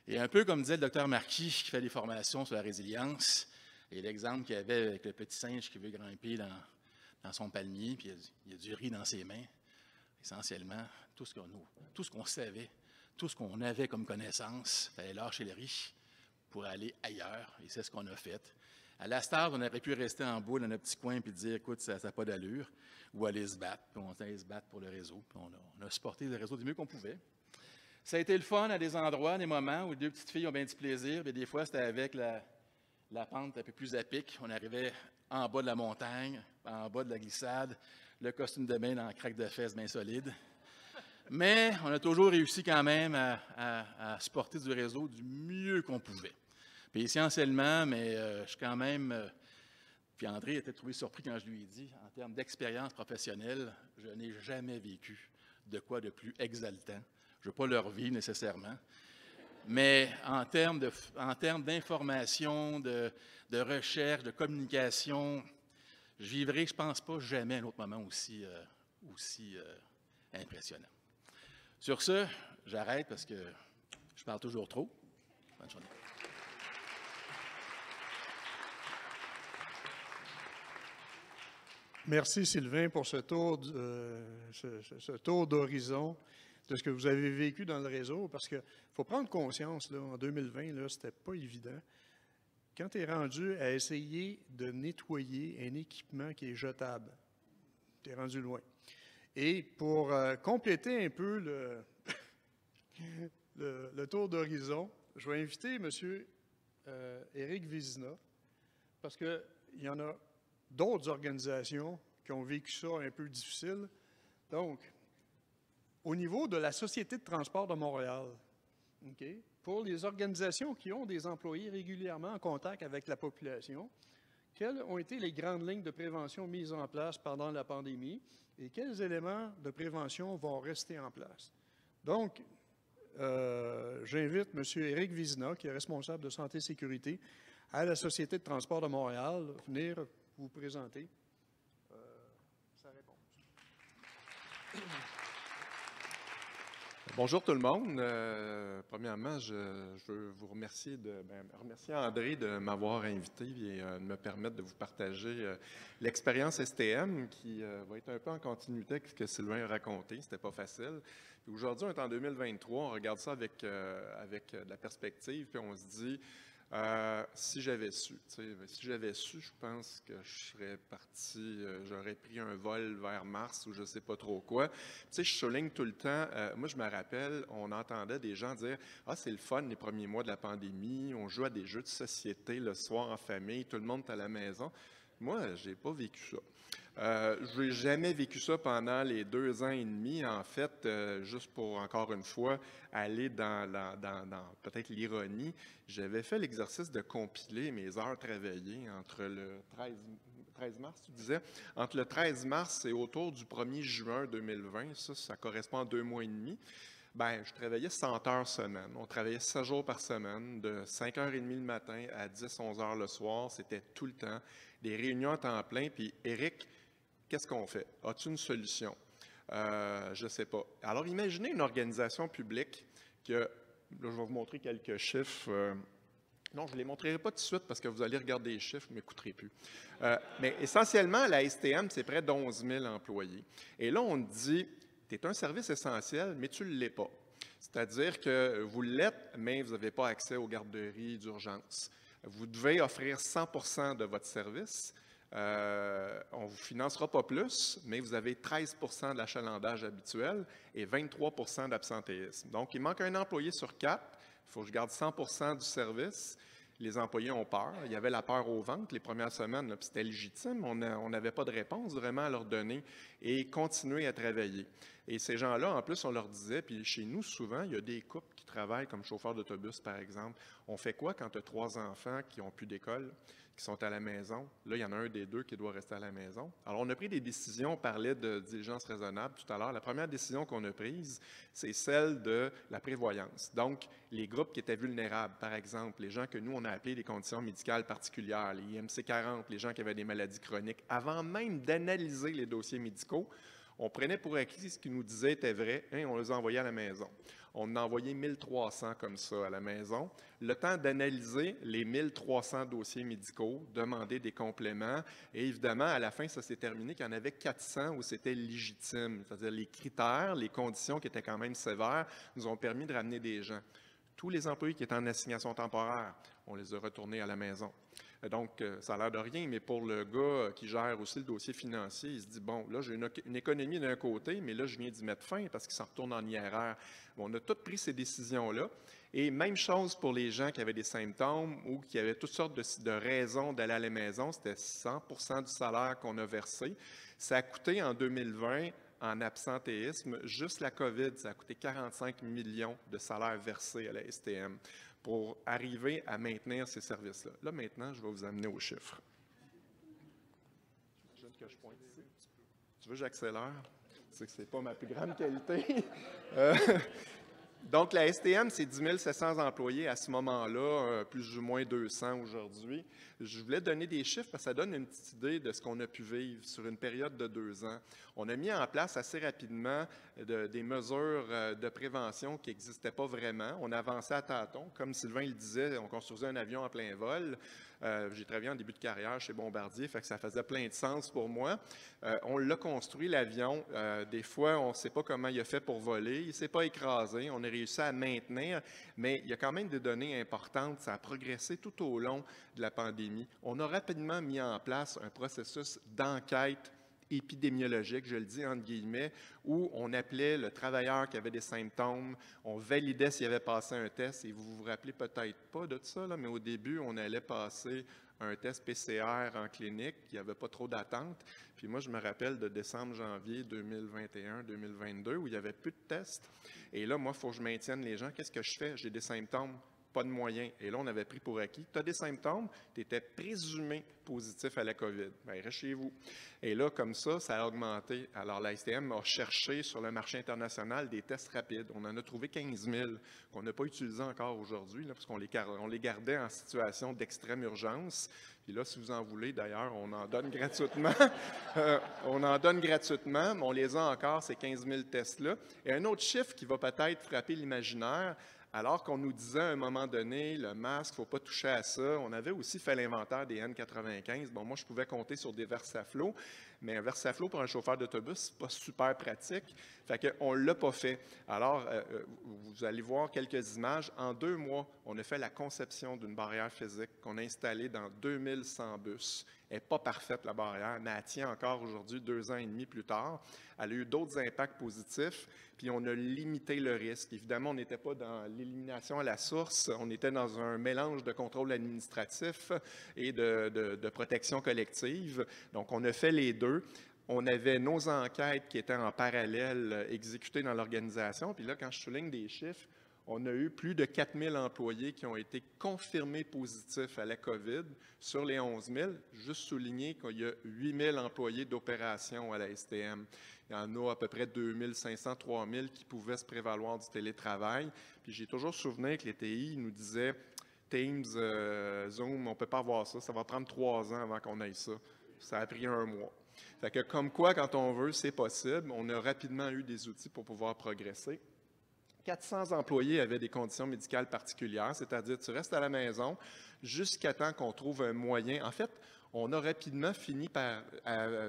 Et un peu comme disait le docteur Marquis, qui fait des formations sur la résilience, et l'exemple qu'il y avait avec le petit singe qui veut grimper dans son palmier, puis il y a du riz dans ses mains. Essentiellement, tout ce qu'on savait, tout ce qu'on avait comme connaissance, il fallait lâcher le riz pour aller ailleurs, et c'est ce qu'on a fait. À la Stase, on aurait pu rester en boule dans notre petit coin puis dire, écoute, ça n'a pas d'allure, ou aller se battre, puis on allait se battre pour le réseau, puis on a supporté le réseau du mieux qu'on pouvait. Ça a été le fun à des endroits, des moments où les 2 petites filles ont bien du plaisir, mais des fois, c'était avec la pente un peu plus à pic. On arrivait en bas de la montagne, en bas de la glissade, le costume de bain dans la craque de fesses bien solide. Mais on a toujours réussi quand même à supporter du réseau du mieux qu'on pouvait. Puis essentiellement, mais je suis quand même... puis André était trouvé surpris quand je lui ai dit, en termes d'expérience professionnelle, je n'ai jamais vécu de quoi de plus exaltant. Je ne veux pas leur vie nécessairement, mais en termes d'information, de recherche, de communication, je vivrai, je ne pense pas, jamais un autre moment aussi impressionnant. Sur ce, j'arrête parce que je parle toujours trop. Bonne journée. Merci Sylvain pour ce tour d'horizon de ce que vous avez vécu dans le réseau, parce qu'il faut prendre conscience, là, en 2020, ce n'était pas évident. Quand tu es rendu à essayer de nettoyer un équipement qui est jetable, tu es rendu loin. Et pour compléter un peu le tour d'horizon, je vais inviter M. Éric Vézina, parce qu'il y en a d'autres organisations qui ont vécu ça un peu difficile. Donc, au niveau de la Société de transport de Montréal, okay, pour les organisations qui ont des employés régulièrement en contact avec la population, quelles ont été les grandes lignes de prévention mises en place pendant la pandémie et quels éléments de prévention vont rester en place? Donc, j'invite M. Éric Vézina, qui est responsable de santé et sécurité à la Société de transport de Montréal, venir vous présenter sa réponse. Bonjour tout le monde. Premièrement, je veux vous remercier André de m'avoir invité et de me permettre de vous partager l'expérience STM qui va être un peu en continuité avec ce que Sylvain a raconté. C'était pas facile. Aujourd'hui, on est en 2023, on regarde ça avec de la perspective, puis on se dit, Si j'avais su, je pense que je serais parti, j'aurais pris un vol vers Mars ou je ne sais pas trop quoi. Tu sais, je souligne tout le temps, moi je me rappelle, on entendait des gens dire « Ah, c'est le fun les premiers mois de la pandémie, on joue à des jeux de société le soir en famille, tout le monde est à la maison. » Moi, je n'ai pas vécu ça. Je n'ai jamais vécu ça pendant les 2 ans et demi. En fait, juste pour, encore une fois, aller dans peut-être l'ironie, j'avais fait l'exercice de compiler mes heures travaillées entre le 13 mars, tu disais, entre le 13 mars et autour du 1er juin 2020, ça correspond à 2 mois et demi. Bien, je travaillais 100 heures semaine. On travaillait 7 jours par semaine, de 5h30 le matin à 10-11 heures le soir. C'était tout le temps. Des réunions à temps plein. Puis, Éric, qu'est-ce qu'on fait? As-tu une solution? Je ne sais pas. Alors, imaginez une organisation publique que, là, je vais vous montrer quelques chiffres. Non, je ne les montrerai pas tout de suite parce que vous allez regarder les chiffres, vous ne m'écouterez plus. Mais essentiellement, la STM, c'est près d'11 000 employés. Et là, on dit, tu es un service essentiel, mais tu ne l'es pas. C'est-à-dire que vous l'êtes, mais vous n'avez pas accès aux garderies d'urgence. Vous devez offrir 100% de votre service. On ne vous financera pas plus, mais vous avez 13% de l'achalandage habituel et 23% d'absentéisme. Donc, il manque un employé sur 4. Il faut que je garde 100% du service. Les employés ont peur. Il y avait la peur aux ventes les premières semaines, puis c'était légitime. On n'avait pas de réponse vraiment à leur donner et continuer à travailler. Et ces gens-là, en plus, on leur disait, puis chez nous, souvent, il y a des couples qui travaillent comme chauffeurs d'autobus, par exemple. On fait quoi quand tu as 3 enfants qui n'ont plus d'école, qui sont à la maison? Là, il y en a un des 2 qui doit rester à la maison. Alors, on a pris des décisions. On parlait de diligence raisonnable tout à l'heure. La première décision qu'on a prise, c'est celle de la prévoyance. Donc, les groupes qui étaient vulnérables, par exemple, les gens que nous, on a appelés des conditions médicales particulières, les IMC 40, les gens qui avaient des maladies chroniques, avant même d'analyser les dossiers médicaux, on prenait pour acquis ce qu'ils nous disaient était vrai, et on les envoyait à la maison. On en a envoyé 1300 comme ça à la maison. Le temps d'analyser les 1300 dossiers médicaux, demander des compléments. Et évidemment, à la fin, ça s'est terminé qu'il y en avait 400 où c'était légitime. C'est-à-dire les critères, les conditions qui étaient quand même sévères nous ont permis de ramener des gens. Tous les employés qui étaient en assignation temporaire, on les a retournés à la maison. Donc, ça a l'air de rien, mais pour le gars qui gère aussi le dossier financier, il se dit, bon, là, j'ai une économie d'un côté, mais là, je viens d'y mettre fin parce qu'il s'en retourne en IRR. Bon, on a tous pris ces décisions-là. Et même chose pour les gens qui avaient des symptômes ou qui avaient toutes sortes de raisons d'aller à la maison. C'était 100% du salaire qu'on a versé. Ça a coûté en 2020, en absentéisme, juste la COVID, ça a coûté 45 millions de salaires versés à la STM pour arriver à maintenir ces services-là. Là, maintenant, je vais vous amener aux chiffres. J'imagine que je pointe ici. Tu veux que j'accélère? C'est que ce n'est pas ma plus grande qualité. Donc, la STM, c'est 10 700 employés à ce moment-là, plus ou moins 200 aujourd'hui. Je voulais donner des chiffres parce que ça donne une petite idée de ce qu'on a pu vivre sur une période de 2 ans. On a mis en place assez rapidement des mesures de prévention qui n'existaient pas vraiment. On avançait à tâtons. Comme Sylvain le disait, on construisait un avion en plein vol. J'ai travaillé en début de carrière chez Bombardier, fait que ça faisait plein de sens pour moi. On l'a construit, l'avion. Des fois, on ne sait pas comment il a fait pour voler. Il ne s'est pas écrasé. On a réussi à maintenir, mais il y a quand même des données importantes. Ça a progressé tout au long de la pandémie. On a rapidement mis en place un processus d'enquête épidémiologique, je le dis entre guillemets, où on appelait le travailleur qui avait des symptômes, on validait s'il avait passé un test, et vous vous rappelez peut-être pas de ça, là, mais au début, on allait passer un test PCR en clinique, il n'y avait pas trop d'attente. Puis moi, je me rappelle de décembre-janvier 2021-2022, où il n'y avait plus de tests. Et là, moi, il faut que je maintienne les gens. Qu'est-ce que je fais? J'ai des symptômes, pas de moyens. Et là, on avait pris pour acquis. Tu as des symptômes, tu étais présumé positif à la COVID. Bien, reste chez vous. Et là, comme ça a augmenté. Alors, la STM a cherché sur le marché international des tests rapides. On en a trouvé 15 000 qu'on n'a pas utilisés encore aujourd'hui, parce qu'on les gardait en situation d'extrême urgence. Puis là, si vous en voulez, d'ailleurs, on en donne gratuitement. On en donne gratuitement, mais on les a encore, ces 15 000 tests-là. Et un autre chiffre qui va peut-être frapper l'imaginaire, Alors qu'on nous disait à un moment donné, le masque, il ne faut pas toucher à ça. On avait aussi fait l'inventaire des N95. Bon, moi, je pouvais compter sur des Versaflo, mais un Versaflo pour un chauffeur d'autobus, ce n'est pas super pratique. Fait qu'on ne l'a pas fait. Alors, vous allez voir quelques images. En 2 mois, on a fait la conception d'une barrière physique qu'on a installée dans 2100 bus. Elle n'est pas parfaite, la barrière, mais elle tient encore aujourd'hui, 2 ans et demi plus tard. Elle a eu d'autres impacts positifs, puis on a limité le risque. Évidemment, on n'était pas dans l'élimination à la source, on était dans un mélange de contrôle administratif et de protection collective. Donc, on a fait les deux. On avait nos enquêtes qui étaient en parallèle exécutées dans l'organisation. Puis là, quand je souligne des chiffres, on a eu plus de 4000 employés qui ont été confirmés positifs à la COVID sur les 11 000. Juste souligner qu'il y a 8000 employés d'opération à la STM. Il y en a à peu près 2500, 3000 qui pouvaient se prévaloir du télétravail. Puis j'ai toujours souvenir que les TI nous disaient Teams, Zoom, on ne peut pas avoir ça. Ça va prendre 3 ans avant qu'on ait ça. Ça a pris 1 mois. Fait que comme quoi, quand on veut, c'est possible. On a rapidement eu des outils pour pouvoir progresser. 400 employés avaient des conditions médicales particulières, c'est-à-dire tu restes à la maison jusqu'à temps qu'on trouve un moyen. En fait, on a rapidement fini par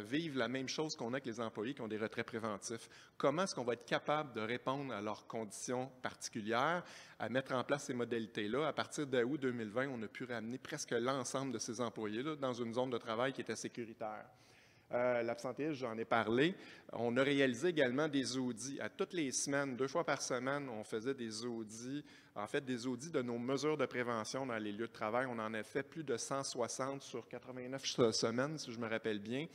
vivre la même chose qu'on a avec les employés qui ont des retraits préventifs. Comment est-ce qu'on va être capable de répondre à leurs conditions particulières, à mettre en place ces modalités-là? À partir d'août 2020, on a pu ramener presque l'ensemble de ces employés-là dans une zone de travail qui était sécuritaire. L'absentéisme, j'en ai parlé. On a réalisé également des audits. À toutes les semaines, 2 fois par semaine, on faisait des audits, en fait des audits de nos mesures de prévention dans les lieux de travail. On en a fait plus de 160 sur 89 semaines, si je me rappelle bien.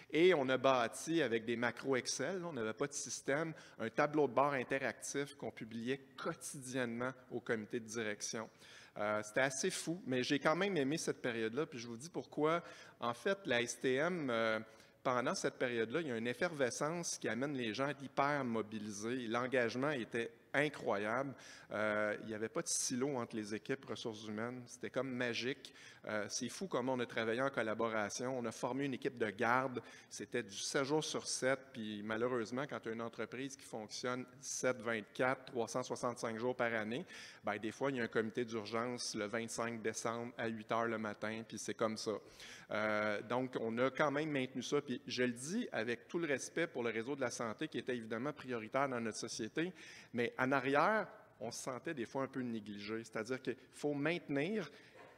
Et on a bâti avec des macros Excel, on n'avait pas de système, un tableau de bord interactif qu'on publiait quotidiennement au comité de direction. C'était assez fou, mais j'ai quand même aimé cette période-là, puis je vous dis pourquoi. En fait, la STM, pendant cette période-là, il y a une effervescence qui amène les gens à être hyper mobilisés. L'engagement était incroyable. Il n'y avait pas de silo entre les équipes ressources humaines. C'était comme magique. C'est fou comment on a travaillé en collaboration. On a formé une équipe de garde. C'était du 7 jours sur 7. Puis malheureusement, quand tu as une entreprise qui fonctionne 7/24, 365 jours par année, bien, des fois, il y a un comité d'urgence le 25 décembre à 8 heures le matin, puis c'est comme ça. Donc, on a quand même maintenu ça. Puis je le dis avec tout le respect pour le réseau de la santé qui était évidemment prioritaire dans notre société, mais en arrière, on se sentait des fois un peu négligé. C'est-à-dire qu'il faut maintenir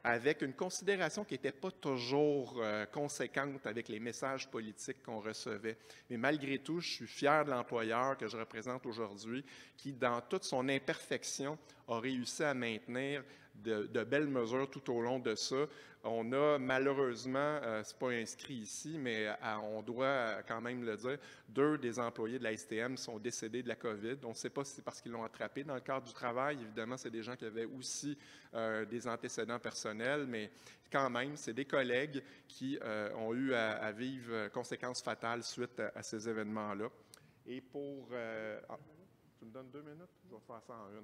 avec une considération qui n'était pas toujours conséquente avec les messages politiques qu'on recevait. Mais malgré tout, je suis fier de l'employeur que je représente aujourd'hui, qui, dans toute son imperfection, a réussi à maintenir de belles mesures tout au long de ça. On a malheureusement, ce n'est pas inscrit ici, mais on doit quand même le dire, 2 des employés de la STM sont décédés de la COVID. On ne sait pas si c'est parce qu'ils l'ont attrapé dans le cadre du travail. Évidemment, c'est des gens qui avaient aussi des antécédents personnels, mais quand même, c'est des collègues qui ont eu à vivre conséquences fatales suite à ces événements-là. Et pour... tu me donnes 2 minutes? Je vais faire ça en 1.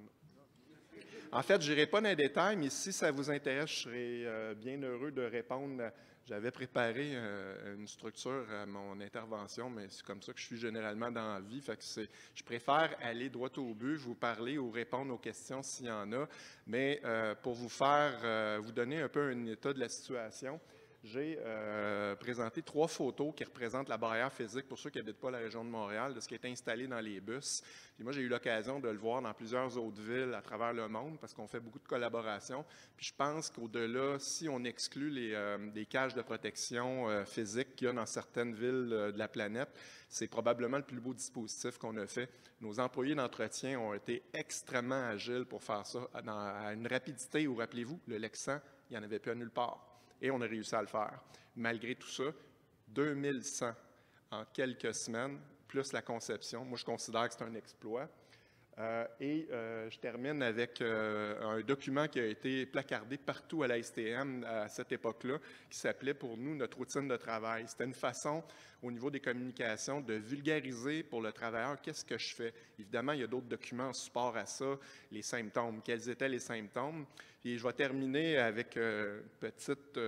En fait, je n'irai pas dans les détails, mais si ça vous intéresse, je serais bien heureux de répondre. J'avais préparé une structure à mon intervention, mais c'est comme ça que je suis généralement dans la vie. Fait que je préfère aller droit au but, vous parler ou répondre aux questions s'il y en a. Mais pour vous donner un peu un état de la situation, j'ai présenté 3 photos qui représentent la barrière physique pour ceux qui n'habitent pas la région de Montréal, de ce qui est installé dans les bus. Puis moi, j'ai eu l'occasion de le voir dans plusieurs autres villes à travers le monde parce qu'on fait beaucoup de collaboration. Puis je pense qu'au-delà, si on exclut les cages de protection physique qu'il y a dans certaines villes de la planète, c'est probablement le plus beau dispositif qu'on a fait. Nos employés d'entretien ont été extrêmement agiles pour faire ça à une rapidité où, rappelez-vous, le Lexan, il n'y en avait plus à nulle part. Et on a réussi à le faire. Malgré tout ça, 2100 en quelques semaines, plus la conception. Moi, je considère que c'est un exploit. Je termine avec un document qui a été placardé partout à la STM à cette époque-là, qui s'appelait pour nous notre routine de travail. C'était une façon, au niveau des communications, de vulgariser pour le travailleur qu'est-ce que je fais. Évidemment, il y a d'autres documents en support à ça, les symptômes, quels étaient les symptômes. Et je vais terminer avec une petite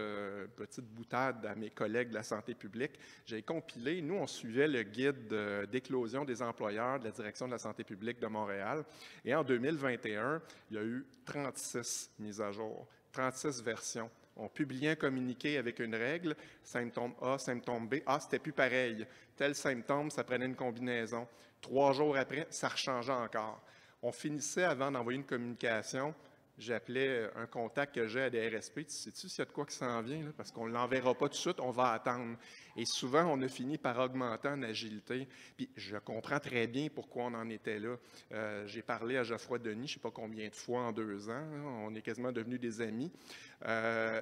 boutade à mes collègues de la santé publique. J'ai compilé, nous, on suivait le guide d'éclosion des employeurs de la Direction de la santé publique de Montréal. Montréal. Et en 2021, il y a eu 36 mises à jour, 36 versions. On publiait un communiqué avec une règle, symptôme A, symptôme B. Ah, c'était plus pareil. Tel symptôme, ça prenait une combinaison. 3 jours après, ça rechangeait encore. On finissait, avant d'envoyer une communication, j'appelais un contact que j'ai à des RSP. Tu sais-tu s'il y a de quoi qui s'en vient? Là? Parce qu'on ne l'enverra pas tout de suite, on va attendre. Et souvent, on a fini par augmenter en agilité. Puis je comprends très bien pourquoi on en était là. J'ai parlé à Geoffroy Denis, je ne sais pas combien de fois en 2 ans. Hein, on est quasiment devenus des amis.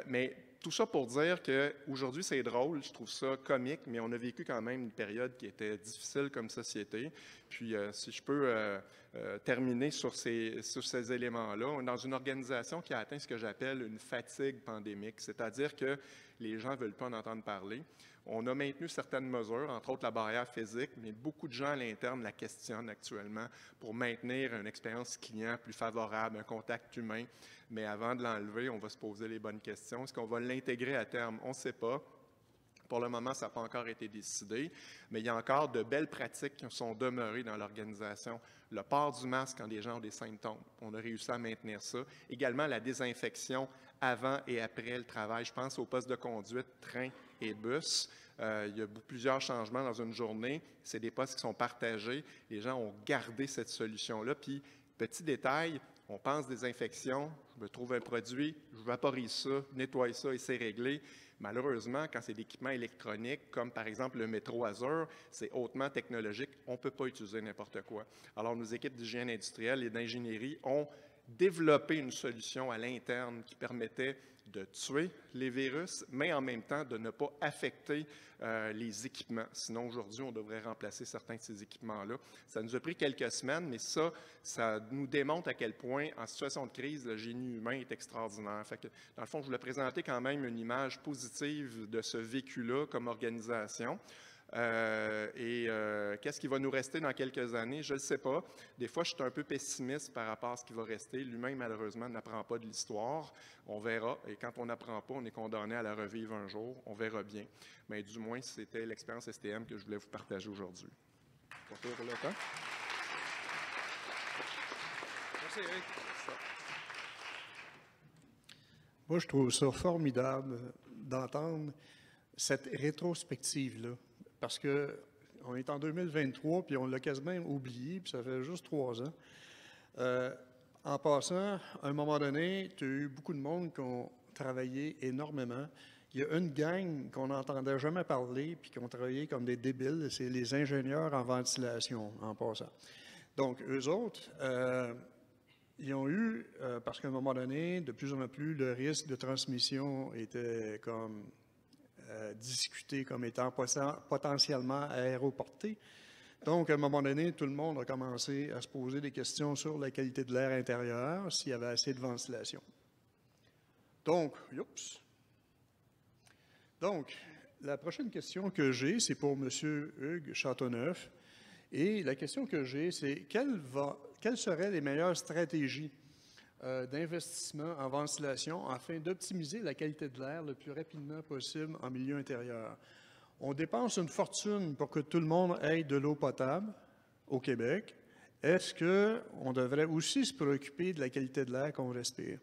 Mais tout ça pour dire qu'aujourd'hui, c'est drôle, je trouve ça comique, mais on a vécu quand même une période qui était difficile comme société. Puis, si je peux terminer sur ces éléments-là, on est dans une organisation qui a atteint ce que j'appelle une fatigue pandémique, c'est-à-dire que les gens ne veulent pas en entendre parler. On a maintenu certaines mesures, entre autres la barrière physique, mais beaucoup de gens à l'interne la questionnent actuellement pour maintenir une expérience client plus favorable, un contact humain. Mais avant de l'enlever, on va se poser les bonnes questions. Est-ce qu'on va l'intégrer à terme? On ne sait pas. Pour le moment, ça n'a pas encore été décidé, mais il y a encore de belles pratiques qui sont demeurées dans l'organisation. Le port du masque quand les gens ont des symptômes, on a réussi à maintenir ça. Également, la désinfection avant et après le travail. Je pense aux postes de conduite, train et bus. Il y a plusieurs changements dans une journée. C'est des postes qui sont partagés. Les gens ont gardé cette solution-là. Puis, petit détail, on pense désinfection, je me trouve un produit, je vaporise ça, nettoie ça et c'est réglé. Malheureusement, quand c'est d'équipements électroniques, comme par exemple le métro Azur, c'est hautement technologique, on ne peut pas utiliser n'importe quoi. Alors, nos équipes d'hygiène industrielle et d'ingénierie ont développé une solution à l'interne qui permettait de tuer les virus, mais en même temps de ne pas affecter les équipements. Sinon, aujourd'hui, on devrait remplacer certains de ces équipements-là. Ça nous a pris quelques semaines, mais ça nous démontre à quel point, en situation de crise, le génie humain est extraordinaire. Fait que, dans le fond, je voulais présenter quand même une image positive de ce vécu-là comme organisation. Qu'est-ce qui va nous rester dans quelques années? Je ne le sais pas. Des fois, je suis un peu pessimiste par rapport à ce qui va rester. L'humain, malheureusement, n'apprend pas de l'histoire. On verra. Et quand on n'apprend pas, on est condamné à la revivre un jour. On verra bien. Mais du moins, c'était l'expérience STM que je voulais vous partager aujourd'hui. Pour le temps. Merci, Eric. Moi, je trouve ça formidable d'entendre cette rétrospective-là. Parce qu'on est en 2023, puis on l'a quasiment oublié, puis ça fait juste 3 ans. En passant, à un moment donné, tu as eu beaucoup de monde qui ont travaillé énormément. Il y a une gang qu'on n'entendait jamais parler, puis qui ont travaillé comme des débiles, c'est les ingénieurs en ventilation, en passant. Donc, eux autres, ils ont eu, parce qu'à un moment donné, de plus en plus, le risque de transmission était comme discuté comme étant potentiellement aéroporté. Donc, à un moment donné, tout le monde a commencé à se poser des questions sur la qualité de l'air intérieur, s'il y avait assez de ventilation. Donc, la prochaine question que j'ai, c'est pour M. Hugues Châteauneuf. Et la question que j'ai, c'est quelles seraient les meilleures stratégies d'investissement en ventilation afin d'optimiser la qualité de l'air le plus rapidement possible en milieu intérieur. On dépense une fortune pour que tout le monde ait de l'eau potable au Québec. Est-ce qu'on devrait aussi se préoccuper de la qualité de l'air qu'on respire?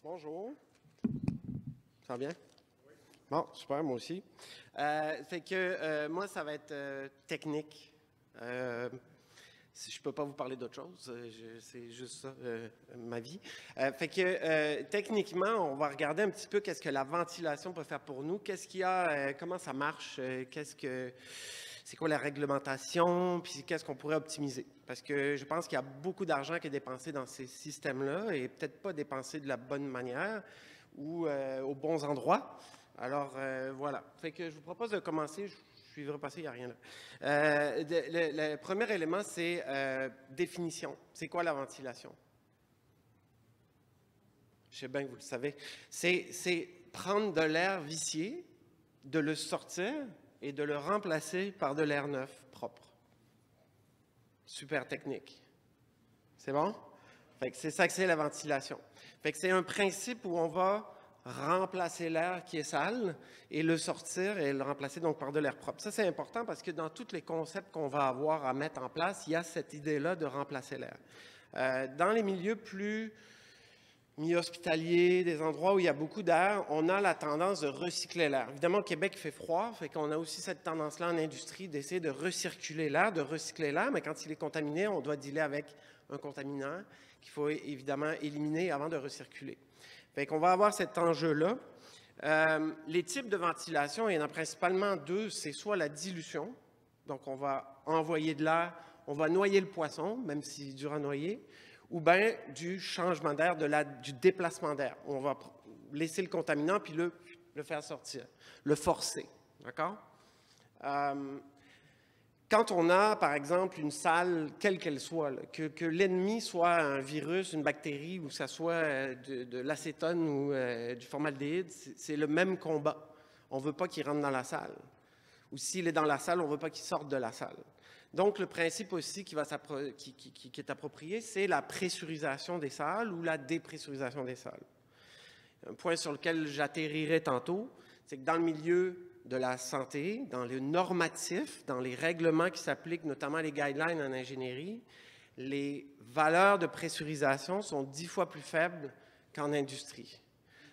Bonjour. Ça va bien? Bon, super, moi aussi. Moi, ça va être technique. Je ne peux pas vous parler d'autre chose, c'est juste ça, ma vie. Techniquement, on va regarder un petit peu qu'est-ce que la ventilation peut faire pour nous, qu'est-ce qu'il y a, comment ça marche, c'est quoi la réglementation, puis qu'est-ce qu'on pourrait optimiser. Parce que je pense qu'il y a beaucoup d'argent qui est dépensé dans ces systèmes-là et peut-être pas dépensé de la bonne manière ou aux bons endroits. Alors, voilà. Je vous propose de commencer. Je suis repassé, il n'y a rien là. Le premier élément, c'est définition. C'est quoi la ventilation? Je sais bien que vous le savez. C'est prendre de l'air vicié, de le sortir et de le remplacer par de l'air neuf, propre. Super technique. C'est bon? C'est ça que c'est la ventilation. C'est un principe où on va remplacer l'air qui est sale et le sortir et le remplacer donc par de l'air propre. Ça, c'est important parce que dans tous les concepts qu'on va avoir à mettre en place, il y a cette idée-là de remplacer l'air. Dans les milieux plus mi-hospitaliers, des endroits où il y a beaucoup d'air, on a la tendance de recycler l'air. Évidemment, au Québec, il fait froid, fait qu'on a aussi cette tendance-là en industrie d'essayer de recirculer l'air, de recycler l'air, mais quand il est contaminé, on doit dealer avec un contaminant qu'il faut évidemment éliminer avant de recirculer. Fait qu'on va avoir cet enjeu-là. Les types de ventilation, il y en a principalement deux. C'est soit la dilution, donc on va envoyer de l'air, on va noyer le poisson, même s'il est dur à noyer, ou bien du changement d'air, du déplacement d'air. On va laisser le contaminant puis le faire sortir, le forcer. D'accord? Quand on a, par exemple, une salle, quelle qu'elle soit, là, que l'ennemi soit un virus, une bactérie, ou que ça soit de l'acétone ou du formaldéhyde, c'est le même combat. On ne veut pas qu'il rentre dans la salle. Ou s'il est dans la salle, on ne veut pas qu'il sorte de la salle. Donc, le principe aussi qui est approprié, c'est la pressurisation des salles ou la dépressurisation des salles. Un point sur lequel j'atterrirai tantôt, c'est que dans le milieu de la santé, dans le normatif, dans les règlements qui s'appliquent, notamment les guidelines en ingénierie, les valeurs de pressurisation sont 10 fois plus faibles qu'en industrie.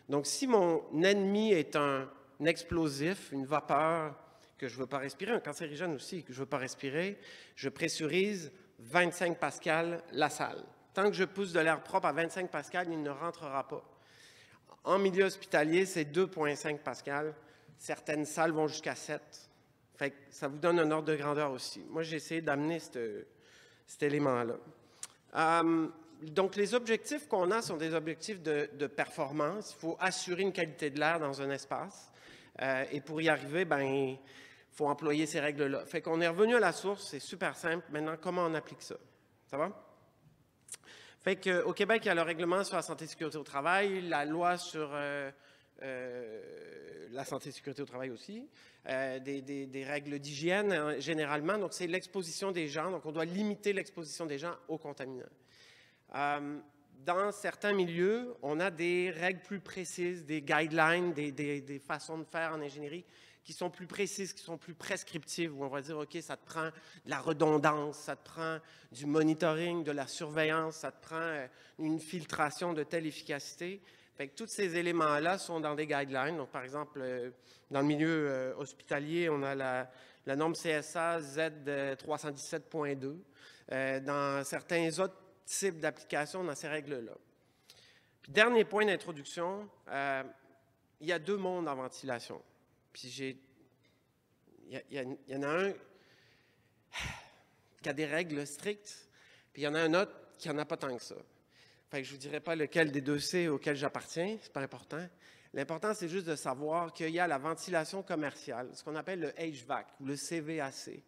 Donc, si mon ennemi est un explosif, une vapeur que je ne veux pas respirer, un cancérigène aussi que je ne veux pas respirer, je pressurise 25 pascal la salle. Tant que je pousse de l'air propre à 25 pascal, il ne rentrera pas. En milieu hospitalier, c'est 2,5 pascal. Certaines salles vont jusqu'à 7. Fait que ça vous donne un ordre de grandeur aussi. Moi, j'ai essayé d'amener cet élément-là. Donc, les objectifs qu'on a sont des objectifs de performance. Il faut assurer une qualité de l'air dans un espace. Et pour y arriver, il faut employer ces règles-là. Fait qu'on est revenu à la source, c'est super simple. Maintenant, comment on applique ça? Ça va? Fait qu'au Québec, il y a le règlement sur la santé et sécurité au travail, la loi sur la santé et sécurité au travail aussi, des règles d'hygiène généralement. Donc, c'est l'exposition des gens. Donc, on doit limiter l'exposition des gens aux contaminants. Dans certains milieux, on a des règles plus précises, des guidelines, des façons de faire en ingénierie qui sont plus précises, qui sont plus prescriptives, où on va dire, OK, ça te prend de la redondance, ça te prend du monitoring, de la surveillance, ça te prend une filtration de telle efficacité. Fait que tous ces éléments-là sont dans des guidelines. Donc, par exemple, dans le milieu hospitalier, on a la norme CSA Z317.2. Dans certains autres types d'applications, dans ces règles-là. Puis, dernier point d'introduction, il y a deux mondes en ventilation. Puis il y en a un qui a des règles strictes, puis il y en a un autre qui n'en a pas tant que ça. Fait que je ne vous dirai pas lequel des deux c'est auquel j'appartiens, c'est pas important. L'important, c'est juste de savoir qu'il y a la ventilation commerciale, ce qu'on appelle le HVAC ou le CVAC,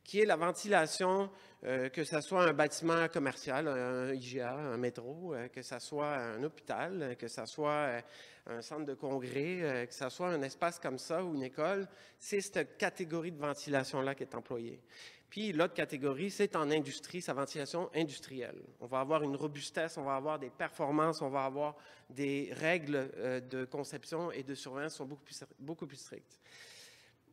qui est la ventilation, que ce soit un bâtiment commercial, un IGA, un métro, que ce soit un hôpital, que ce soit un centre de congrès, que ce soit un espace comme ça ou une école, c'est cette catégorie de ventilation-là qui est employée. Puis l'autre catégorie, c'est en industrie, sa ventilation industrielle. On va avoir une robustesse, on va avoir des performances, on va avoir des règles de conception et de surveillance qui sont beaucoup plus strictes.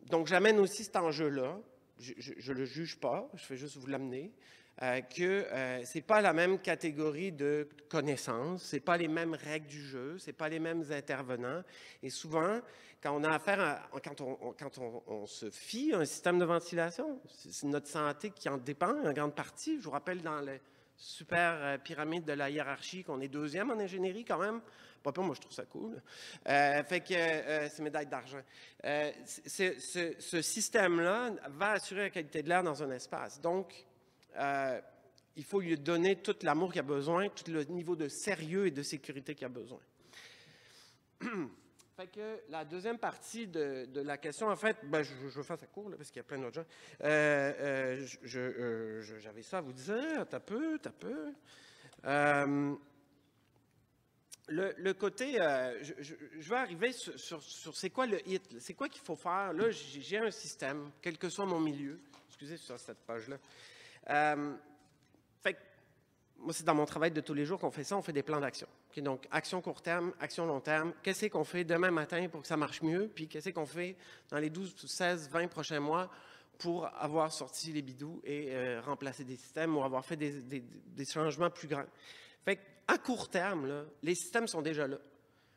Donc, j'amène aussi cet enjeu-là. Je ne le juge pas, je fais juste vous l'amener, que ce n'est pas la même catégorie de connaissances, ce n'est pas les mêmes règles du jeu, ce n'est pas les mêmes intervenants. Et souvent, quand on a affaire quand on se fie à un système de ventilation, c'est notre santé qui en dépend en grande partie. Je vous rappelle dans la super pyramide de la hiérarchie qu'on est deuxième en ingénierie quand même. Pas peur, moi je trouve ça cool. Fait que c'est médaille d'argent. Ce système-là va assurer la qualité de l'air dans un espace. Donc, il faut lui donner tout l'amour qu'il a besoin, tout le niveau de sérieux et de sécurité qu'il a besoin. Fait que la deuxième partie de la question, en fait, je vais faire ça court, là, parce qu'il y a plein d'autres gens. J'avais ça à vous dire, t'as peu. Le côté, je vais arriver sur c'est quoi le HIT, c'est quoi qu'il faut faire. Là, j'ai un système, quel que soit mon milieu. Excusez sur cette page-là. Fait que moi, c'est dans mon travail de tous les jours qu'on fait ça, on fait des plans d'action. Okay, donc, action court terme, action long terme. Qu'est-ce qu'on fait demain matin pour que ça marche mieux? Puis, qu'est-ce qu'on fait dans les 12, 16, 20 prochains mois pour avoir sorti les bidous et remplacer des systèmes ou avoir fait des changements plus grands? Fait qu'à court terme, là, les systèmes sont déjà là.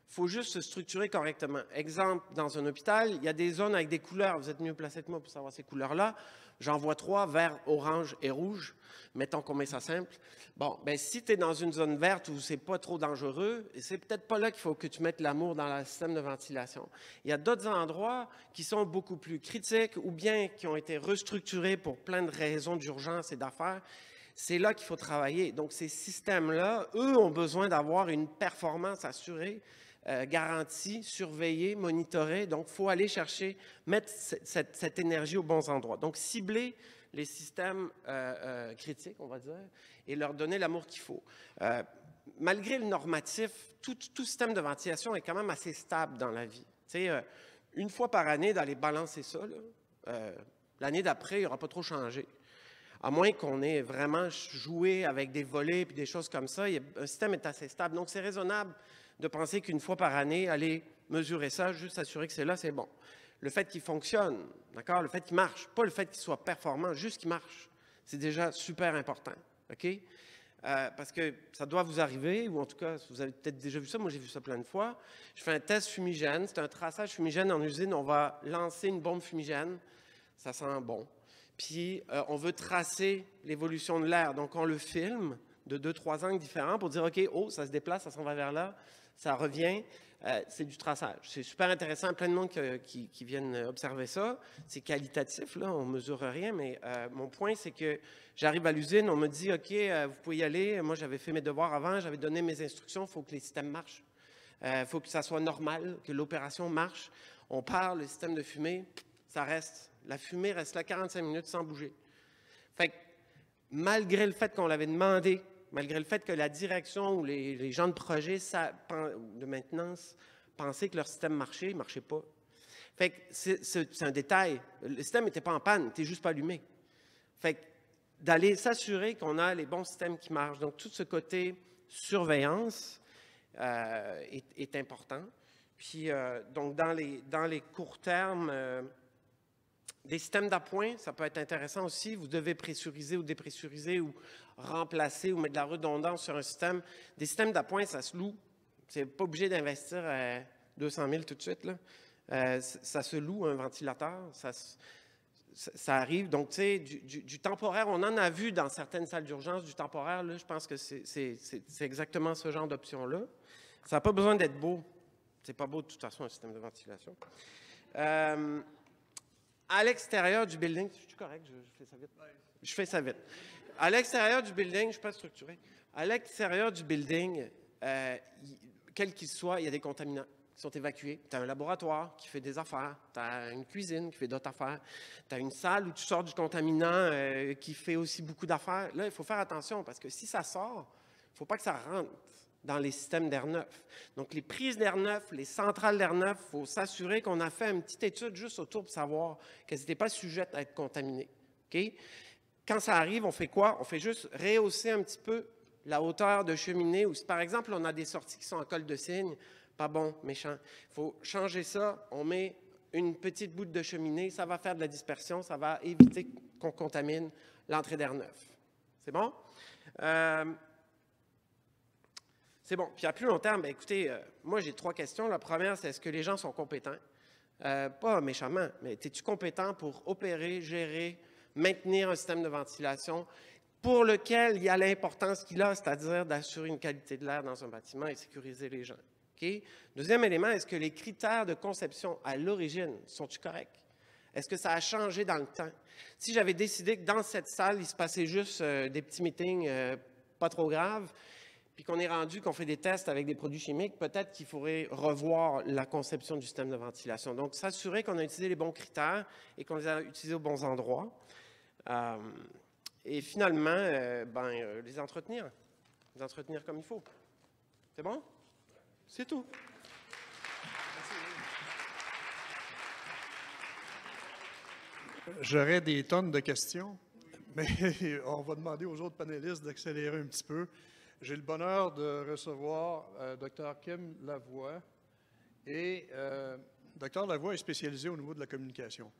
Il faut juste se structurer correctement. Exemple, dans un hôpital, il y a des zones avec des couleurs. Vous êtes mieux placé que moi pour savoir ces couleurs-là. J'en vois 3, vert, orange et rouge. Mettons qu'on met ça simple. Bon, bien, si tu es dans une zone verte où c'est pas trop dangereux, c'est peut-être pas là qu'il faut que tu mettes l'amour dans le système de ventilation. Il y a d'autres endroits qui sont beaucoup plus critiques ou bien qui ont été restructurés pour plein de raisons d'urgence et d'affaires. C'est là qu'il faut travailler. Donc, ces systèmes-là, eux, ont besoin d'avoir une performance assurée, garantie, surveillée, monitorée. Donc, il faut aller chercher, mettre cette énergie aux bons endroits. Donc, cibler les systèmes critiques, on va dire, et leur donner l'amour qu'il faut. Malgré le normatif, tout système de ventilation est quand même assez stable dans la vie. Tu sais, une fois par année, d'aller balancer ça, l'année d'après, il n'aura pas trop changé. À moins qu'on ait vraiment joué avec des volets et des choses comme ça, un système est assez stable. Donc, c'est raisonnable de penser qu'une fois par année, aller mesurer ça, juste s'assurer que c'est là, c'est bon. Le fait qu'il fonctionne, d'accord? Le fait qu'il marche, pas le fait qu'il soit performant, juste qu'il marche. C'est déjà super important, OK? Parce que ça doit vous arriver, ou en tout cas, vous avez peut-être déjà vu ça, moi j'ai vu ça plein de fois. Je fais un test fumigène, c'est un traçage fumigène en usine, on va lancer une bombe fumigène, ça sent bon. Puis, on veut tracer l'évolution de l'air. Donc, on le filme de 2-3 angles différents pour dire, OK, oh, ça se déplace, ça s'en va vers là, ça revient. C'est du traçage. C'est super intéressant. Plein de monde qui viennent observer ça. C'est qualitatif, là, on ne mesure rien. Mais mon point, c'est que j'arrive à l'usine, on me dit, OK, vous pouvez y aller. Moi, j'avais fait mes devoirs avant, j'avais donné mes instructions. Il faut que les systèmes marchent. Il faut que ça soit normal, que l'opération marche. On part, le système de fumée, ça reste. La fumée reste là 45 minutes sans bouger. Fait que, malgré le fait qu'on l'avait demandé, malgré le fait que la direction ou les gens de projet de maintenance pensaient que leur système marchait, il ne marchait pas. Fait que c'est un détail. Le système n'était pas en panne, il n'était juste pas allumé. Fait que d'aller s'assurer qu'on a les bons systèmes qui marchent. Donc, tout ce côté surveillance est important. Puis, donc, dans les courts termes, des systèmes d'appoint, ça peut être intéressant aussi. Vous devez pressuriser ou dépressuriser ou remplacer ou mettre de la redondance sur un système. Des systèmes d'appoint, ça se loue. Ce n'est pas obligé d'investir 200 000 tout de suite, là. Ça se loue, un ventilateur. Ça arrive. Donc, tu sais, du temporaire, on en a vu dans certaines salles d'urgence, du temporaire, là, je pense que c'est exactement ce genre d'option-là. Ça n'a pas besoin d'être beau. C'est pas beau, de toute façon, un système de ventilation. À l'extérieur du building, je suis correct, je fais ça vite. Je fais ça vite. À l'extérieur du building, je ne suis pas structuré. À l'extérieur du building, quel qu'il soit, il y a des contaminants qui sont évacués. Tu as un laboratoire qui fait des affaires. Tu as une cuisine qui fait d'autres affaires. Tu as une salle où tu sors du contaminant qui fait aussi beaucoup d'affaires. Là, il faut faire attention parce que si ça sort, il ne faut pas que ça rentre dans les systèmes d'air neuf. Donc, les prises d'air neuf, les centrales d'air neuf, il faut s'assurer qu'on a fait une petite étude juste autour pour savoir qu'elles n'étaient pas sujettes à être contaminées. Okay? Quand ça arrive, on fait quoi? On fait juste rehausser un petit peu la hauteur de cheminée. Ou si, par exemple, on a des sorties qui sont en colle de cygne, pas bon, méchant. Il faut changer ça. On met une petite boute de cheminée. Ça va faire de la dispersion. Ça va éviter qu'on contamine l'entrée d'air neuf. C'est bon? C'est bon. Puis à plus long terme, bien, écoutez, moi j'ai 3 questions. La première, c'est est-ce que les gens sont compétents? Pas méchamment, mais es-tu compétent pour opérer, gérer, maintenir un système de ventilation pour lequel il y a l'importance qu'il a, c'est-à-dire d'assurer une qualité de l'air dans un bâtiment et sécuriser les gens? Okay? Deuxième élément, est-ce que les critères de conception à l'origine sont-ils corrects? Est-ce que ça a changé dans le temps? Si j'avais décidé que dans cette salle, il se passait juste des petits meetings pas trop graves, puis qu'on est rendu, qu'on fait des tests avec des produits chimiques, peut-être qu'il faudrait revoir la conception du système de ventilation. Donc, s'assurer qu'on a utilisé les bons critères et qu'on les a utilisés aux bons endroits. Et finalement, les entretenir. Les entretenir comme il faut. C'est bon? C'est tout. J'aurais des tonnes de questions, mais on va demander aux autres panélistes d'accélérer un petit peu. J'ai le bonheur de recevoir Dr. Kim Lavoie. Et Dr. Lavoie est spécialisé au niveau de la communication.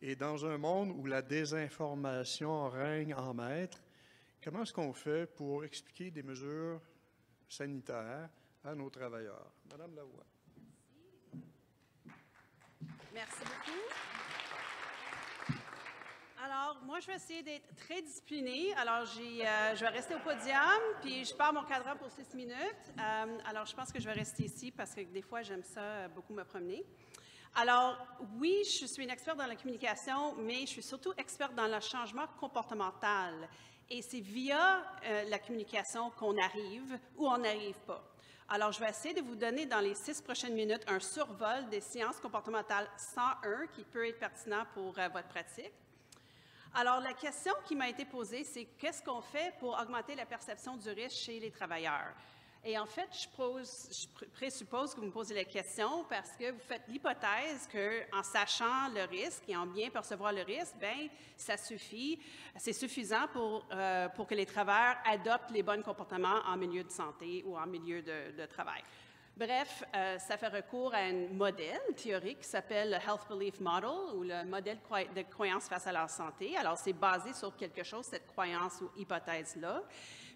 Et dans un monde où la désinformation règne en maître, comment est-ce qu'on fait pour expliquer des mesures sanitaires à nos travailleurs? Madame Lavoie. Merci beaucoup. Alors, moi, je vais essayer d'être très disciplinée. Alors, je vais rester au podium, puis je pars mon cadran pour 6 minutes. Alors, je pense que je vais rester ici parce que des fois, j'aime ça beaucoup me promener. Alors, oui, je suis une experte dans la communication, mais je suis surtout experte dans le changement comportemental. Et c'est via la communication qu'on arrive ou on n'arrive pas. Alors, je vais essayer de vous donner dans les 6 prochaines minutes un survol des sciences comportementales 101 qui peut être pertinent pour votre pratique. Alors, la question qui m'a été posée, c'est qu'est-ce qu'on fait pour augmenter la perception du risque chez les travailleurs? Et en fait, je présuppose que vous me posez la question parce que vous faites l'hypothèse qu'en sachant le risque et en bien percevoir le risque, bien, ça suffit, c'est suffisant pour que les travailleurs adoptent les bons comportements en milieu de santé ou en milieu de travail. Bref, ça fait recours à un modèle théorique qui s'appelle le Health Belief Model ou le modèle de croyance face à la santé. Alors, c'est basé sur quelque chose, cette croyance ou hypothèse-là.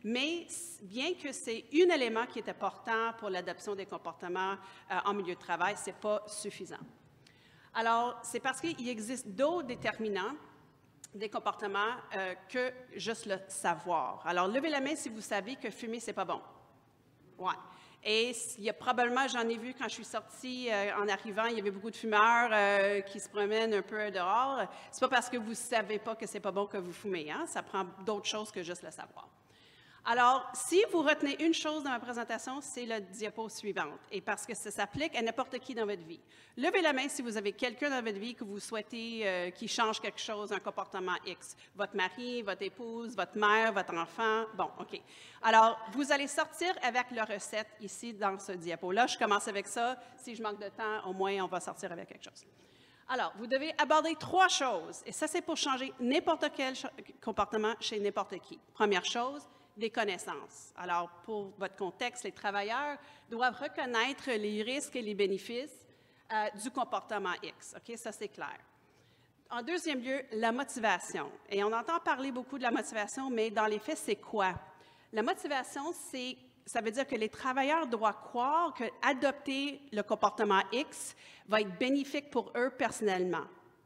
Mais bien que c'est un élément qui est important pour l'adoption des comportements en milieu de travail, ce n'est pas suffisant. Alors, c'est parce qu'il existe d'autres déterminants des comportements que juste le savoir. Alors, levez la main si vous savez que fumer, ce n'est pas bon. Ouais. Et il y a probablement, j'en ai vu quand je suis sortie en arrivant, il y avait beaucoup de fumeurs qui se promènent un peu dehors. C'est pas parce que vous ne savez pas que c'est pas bon que vous fumez, hein? Ça prend d'autres choses que juste le savoir. Alors, si vous retenez une chose dans ma présentation, c'est la diapo suivante, et parce que ça s'applique à n'importe qui dans votre vie. Levez la main si vous avez quelqu'un dans votre vie que vous souhaitez qui change quelque chose, un comportement X. Votre mari, votre épouse, votre mère, votre enfant. Bon, OK. Alors, vous allez sortir avec la recette ici dans ce diapo-là. Je commence avec ça. Si je manque de temps, au moins, on va sortir avec quelque chose. Alors, vous devez aborder 3 choses, et ça, c'est pour changer n'importe quel comportement chez n'importe qui. Première chose, des connaissances. Alors, pour votre contexte, les travailleurs doivent reconnaître les risques et les bénéfices du comportement X. OK? Ça, c'est clair. En deuxième lieu, la motivation. Et on entend parler beaucoup de la motivation, mais dans les faits, c'est quoi? La motivation, ça veut dire que les travailleurs doivent croire qu'adopter le comportement X va être bénéfique pour eux personnellement.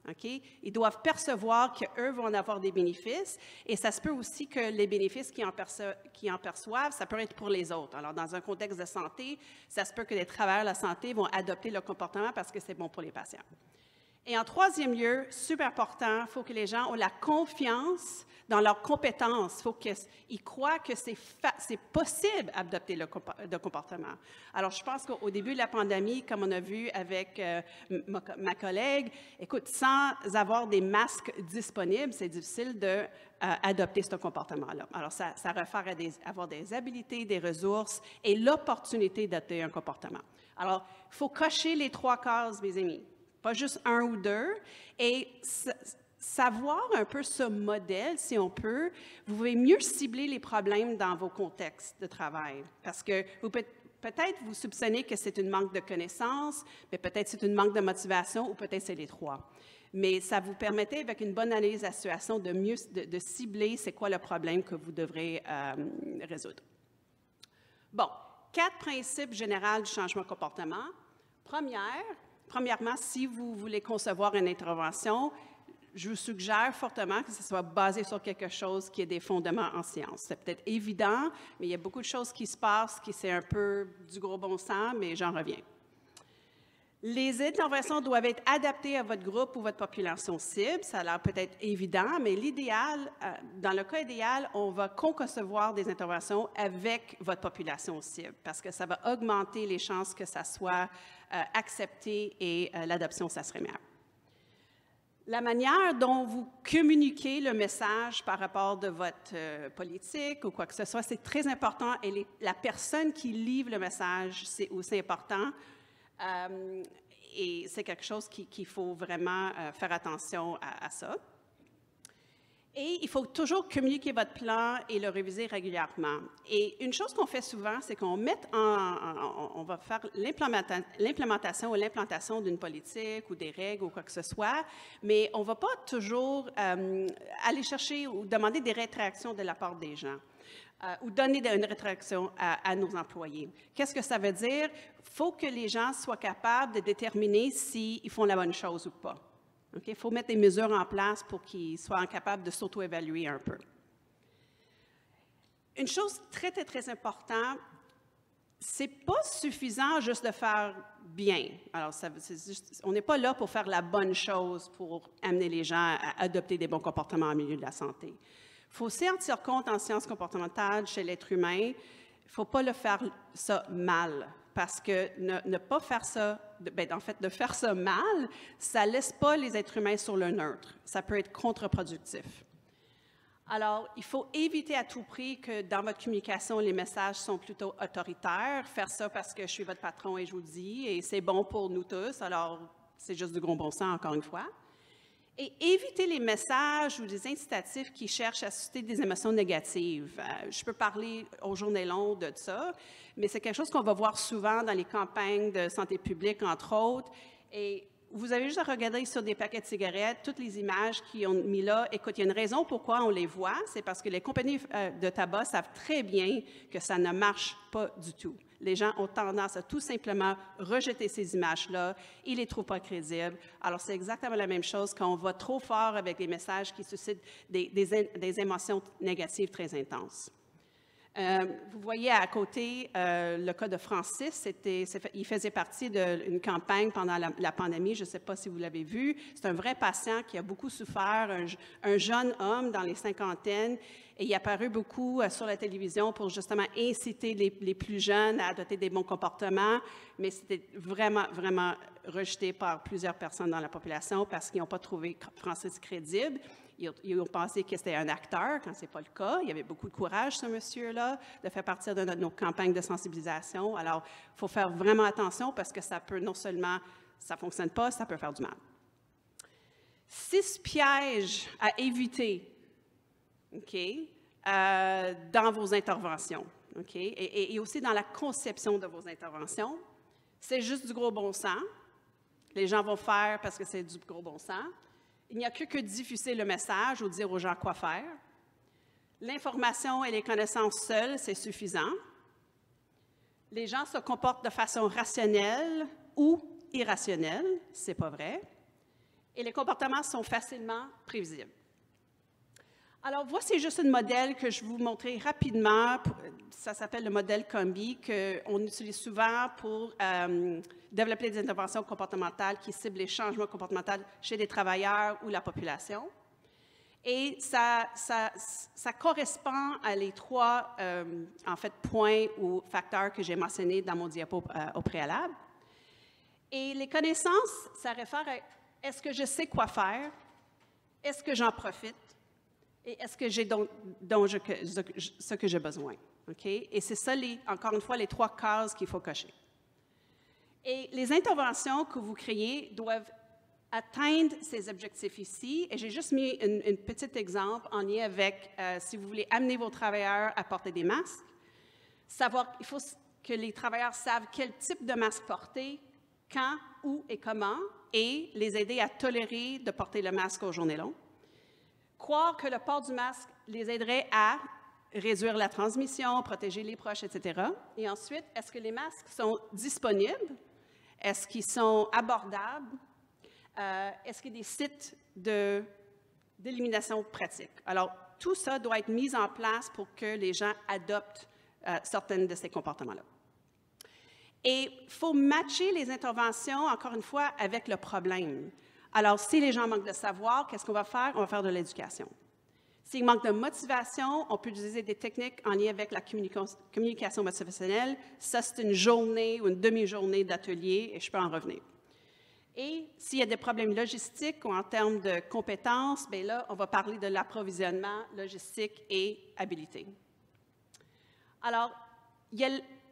Okay? Ils doivent percevoir qu'eux vont en avoir des bénéfices et ça se peut aussi que les bénéfices qu'ils en perçoivent, ça peut être pour les autres. Alors, dans un contexte de santé, ça se peut que les travailleurs de la santé vont adopter le comportement parce que c'est bon pour les patients. Et en troisième lieu, super important, il faut que les gens ont la confiance dans leurs compétences. Il faut qu'ils croient que c'est possible d'adopter le comportement. Alors, je pense qu'au début de la pandémie, comme on a vu avec ma collègue, écoute, sans avoir des masques disponibles, c'est difficile d'adopter ce comportement-là. Alors, ça réfère à avoir des habilités, des ressources et l'opportunité d'adopter un comportement. Alors, il faut cocher les 3 cases, mes amis. Pas juste 1 ou 2, et savoir un peu ce modèle, si on peut, vous pouvez mieux cibler les problèmes dans vos contextes de travail. Parce que peut-être vous soupçonnez que c'est une manque de connaissances, mais peut-être c'est une manque de motivation, ou peut-être c'est les 3. Mais ça vous permettait, avec une bonne analyse de la situation, de cibler c'est quoi le problème que vous devrez résoudre. Bon, 4 principes généraux du changement de comportement. Premièrement, si vous voulez concevoir une intervention, je vous suggère fortement que ce soit basé sur quelque chose qui ait des fondements en sciences. C'est peut-être évident, mais il y a beaucoup de choses qui se passent qui c'est un peu du gros bon sens, mais j'en reviens. Les interventions doivent être adaptées à votre groupe ou votre population cible. Ça a l'air peut-être évident, mais l'idéal, dans le cas idéal, on va concevoir des interventions avec votre population cible parce que ça va augmenter les chances que ça soit accepté et l'adoption, ça serait meilleur. La manière dont vous communiquez le message par rapport de votre politique ou quoi que ce soit, c'est très important et la personne qui livre le message, c'est aussi important. Et c'est quelque chose qu'il faut vraiment faire attention à ça. Et il faut toujours communiquer votre plan et le réviser régulièrement. Et une chose qu'on fait souvent, c'est qu'on on va faire l'implémentation ou l'implantation d'une politique ou des règles ou quoi que ce soit, mais on ne va pas toujours aller chercher ou demander des rétractions de la part des gens. Ou donner une rétraction à nos employés. Qu'est-ce que ça veut dire? Il faut que les gens soient capables de déterminer s'ils font la bonne chose ou pas. Il faut mettre des mesures en place pour qu'ils soient capables de s'auto-évaluer un peu. Une chose très, très, très importante, c'est pas suffisant juste de faire bien. Alors, on n'est pas là pour faire la bonne chose, pour amener les gens à adopter des bons comportements en milieu de la santé. Il faut aussi en tirer compte en sciences comportementales chez l'être humain. Il ne faut pas le faire ça mal, parce que ne pas faire ça, en fait, de faire ça mal, ça ne laisse pas les êtres humains sur le neutre. Ça peut être contre-productif. Alors, il faut éviter à tout prix que dans votre communication, les messages sont plutôt autoritaires. Faire ça parce que je suis votre patron et je vous le dis, et c'est bon pour nous tous. Alors, c'est juste du gros bon sens, encore une fois. Et éviter les messages ou les incitatifs qui cherchent à susciter des émotions négatives. Je peux parler aux journées longues de ça, mais c'est quelque chose qu'on va voir souvent dans les campagnes de santé publique, entre autres. Et vous avez juste à regarder sur des paquets de cigarettes, toutes les images qu'ils ont mis là. Écoute, il y a une raison pourquoi on les voit, c'est parce que les compagnies de tabac savent très bien que ça ne marche pas du tout. Les gens ont tendance à tout simplement rejeter ces images-là. Ils ne les trouvent pas crédibles. Alors, c'est exactement la même chose quand on va trop fort avec les messages qui suscitent des émotions négatives très intenses. Vous voyez à côté le cas de Francis. Il faisait partie d'une campagne pendant la pandémie. Je ne sais pas si vous l'avez vu. C'est un vrai patient qui a beaucoup souffert, un jeune homme dans les cinquantaines. Et il est apparu beaucoup sur la télévision pour justement inciter les plus jeunes à adopter des bons comportements, mais c'était vraiment, vraiment rejeté par plusieurs personnes dans la population parce qu'ils n'ont pas trouvé Francis crédible. Ils ont pensé que c'était un acteur, quand ce n'est pas le cas. Il y avait beaucoup de courage, ce monsieur-là, de faire partie de nos campagnes de sensibilisation. Alors, il faut faire vraiment attention parce que ça peut non seulement, ça ne fonctionne pas, ça peut faire du mal. 6 pièges à éviter. OK, dans vos interventions, OK, et aussi dans la conception de vos interventions. C'est juste du gros bon sens. Les gens vont faire parce que c'est du gros bon sens. Il n'y a que diffuser le message ou dire aux gens quoi faire. L'information et les connaissances seules, c'est suffisant. Les gens se comportent de façon rationnelle ou irrationnelle, c'est pas vrai. Et les comportements sont facilement prévisibles. Alors, voici juste un modèle que je vais vous montrer rapidement. Ça s'appelle le modèle Combi, qu'on utilise souvent pour développer des interventions comportementales qui ciblent les changements comportementaux chez les travailleurs ou la population. Et ça correspond à les 3, en fait, points ou facteurs que j'ai mentionnés dans mon diapo au préalable. Et les connaissances, ça réfère à est-ce que je sais quoi faire? Est-ce que j'en profite? Et est-ce que j'ai ce que j'ai besoin? Okay? Et c'est ça, encore une fois, les 3 cases qu'il faut cocher. Et les interventions que vous créez doivent atteindre ces objectifs ici. Et j'ai juste mis un petit exemple en lien avec, si vous voulez amener vos travailleurs à porter des masques, il faut que les travailleurs savent quel type de masque porter, quand, où et comment, et les aider à tolérer de porter le masque aux journées longues. Croire que le port du masque les aiderait à réduire la transmission, protéger les proches, etc. Et ensuite, est-ce que les masques sont disponibles? Est-ce qu'ils sont abordables? Est-ce qu'il y a des sites d'élimination pratique? Alors, tout ça doit être mis en place pour que les gens adoptent certains de ces comportements-là. Et il faut matcher les interventions, encore une fois, avec le problème. Alors, si les gens manquent de savoir, qu'est-ce qu'on va faire? On va faire de l'éducation. S'ils manquent de motivation, on peut utiliser des techniques en lien avec la communication motivationnelle. Ça, c'est une journée ou une demi-journée d'atelier et je peux en revenir. Et s'il y a des problèmes logistiques ou en termes de compétences, bien là, on va parler de l'approvisionnement, logistique et habilité. Alors, il y a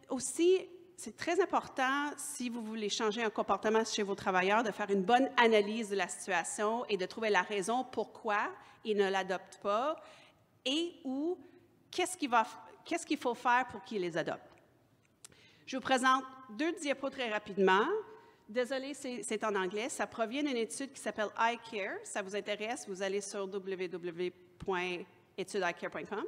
aussi c'est très important, si vous voulez changer un comportement chez vos travailleurs, de faire une bonne analyse de la situation et de trouver la raison pourquoi ils ne l'adoptent pas et ou qu'est-ce qu'il faut faire pour qu'ils les adoptent. Je vous présente 2 diapos très rapidement. Désolée, c'est en anglais. Ça provient d'une étude qui s'appelle iCare. Ça vous intéresse, vous allez sur www.étudesicare.com.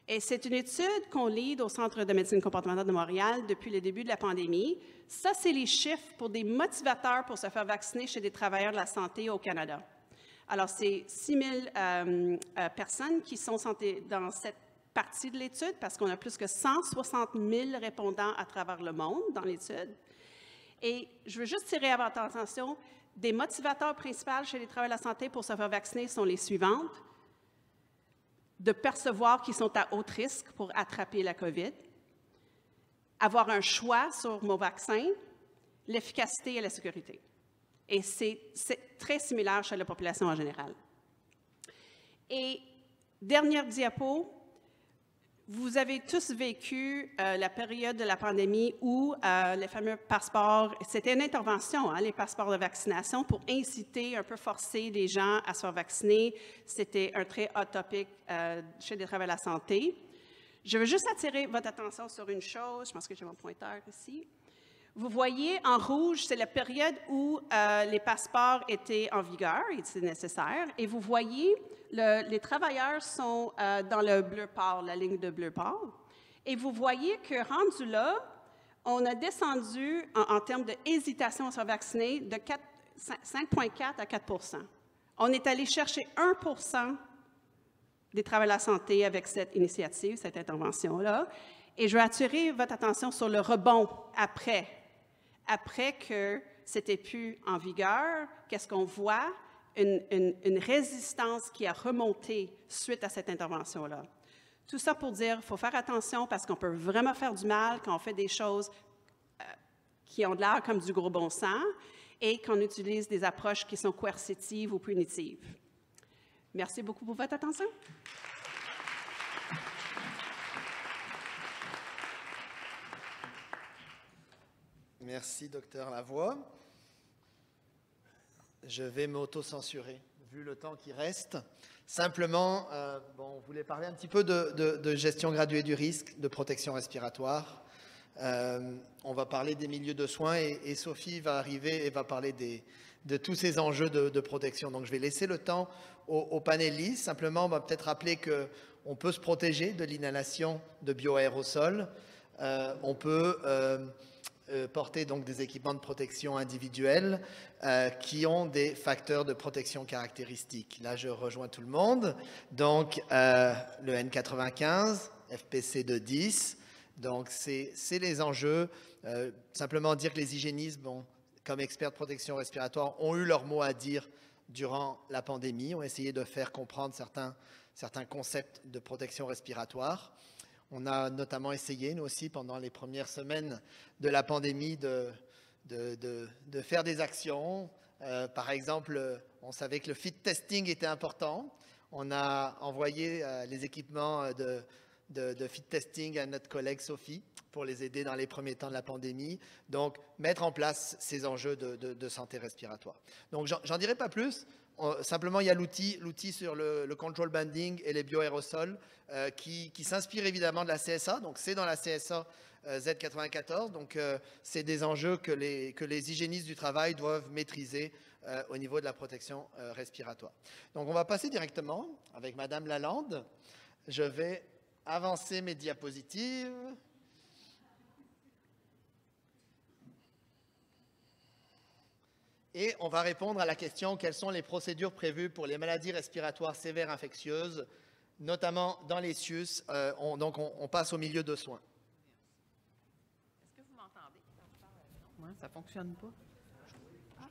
Et c'est une étude qu'on lead au Centre de médecine comportementale de Montréal depuis le début de la pandémie. Ça, c'est les chiffres pour des motivateurs pour se faire vacciner chez des travailleurs de la santé au Canada. Alors, c'est 6 000 personnes qui sont dans cette partie de l'étude parce qu'on a plus que 160 000 répondants à travers le monde dans l'étude. Et je veux juste tirer à votre attention, des motivateurs principaux chez les travailleurs de la santé pour se faire vacciner sont les suivantes. De percevoir qu'ils sont à haut risque pour attraper la COVID, avoir un choix sur mon vaccin, l'efficacité et la sécurité. Et c'est très similaire chez la population en général. Et dernière diapo, vous avez tous vécu la période de la pandémie où les fameux passeports, c'était une intervention, hein, les passeports de vaccination, pour inciter, un peu forcer les gens à se faire vacciner. C'était un très hot topic chez les travailleurs de la santé. Je veux juste attirer votre attention sur une chose, je pense que j'ai mon pointeur ici. Vous voyez, en rouge, c'est la période où les passeports étaient en vigueur, et c'est nécessaire, et vous voyez, les travailleurs sont dans le bleu pâle, la ligne de bleu pâle, et vous voyez que rendu là, on a descendu en termes d'hésitation à se faire vacciner de 5,4 à 4 %. On est allé chercher 1 % des travailleurs de la santé avec cette initiative, cette intervention-là, et je veux attirer votre attention sur le rebond après que c'était plus en vigueur, qu'est-ce qu'on voit? Une résistance qui a remonté suite à cette intervention-là. Tout ça pour dire qu'il faut faire attention parce qu'on peut vraiment faire du mal quand on fait des choses qui ont de l'air comme du gros bon sens et qu'on utilise des approches qui sont coercitives ou punitives. Merci beaucoup pour votre attention. Merci, Dr. Lavoie. Je vais m'auto-censurer, vu le temps qui reste. Simplement, on voulait parler un petit peu de gestion graduée du risque, de protection respiratoire. On va parler des milieux de soins et Sophie va arriver et va parler de tous ces enjeux de protection. Donc, je vais laisser le temps aux panélistes. Simplement, on va peut-être rappeler qu'on peut se protéger de l'inhalation de bioaérosols. On peut porter donc des équipements de protection individuels qui ont des facteurs de protection caractéristiques. Là, je rejoins tout le monde. Donc, le N95, FPC de 10. Donc, c'est les enjeux. Simplement dire que les hygiénistes, comme experts de protection respiratoire, ont eu leur mot à dire durant la pandémie, ont essayé de faire comprendre certains concepts de protection respiratoire. On a notamment essayé, nous aussi, pendant les premières semaines de la pandémie, de faire des actions. Par exemple, on savait que le fit testing était important. On a envoyé les équipements de fit testing à notre collègue Sophie pour les aider dans les premiers temps de la pandémie. Donc, mettre en place ces enjeux de santé respiratoire. Donc, j'en dirai pas plus. Simplement, il y a l'outil sur le control banding et les bioaérosols qui s'inspire évidemment de la CSA. Donc, c'est dans la CSA Z94. Donc, c'est des enjeux que les hygiénistes du travail doivent maîtriser au niveau de la protection respiratoire. Donc, on va passer directement avec Madame Lalande. Je vais avancer mes diapositives. Et on va répondre à la question, quelles sont les procédures prévues pour les maladies respiratoires sévères infectieuses, notamment dans les CIUS. Donc, on passe au milieu de soins. Est-ce que vous m'entendez? Oui, ça ne fonctionne pas.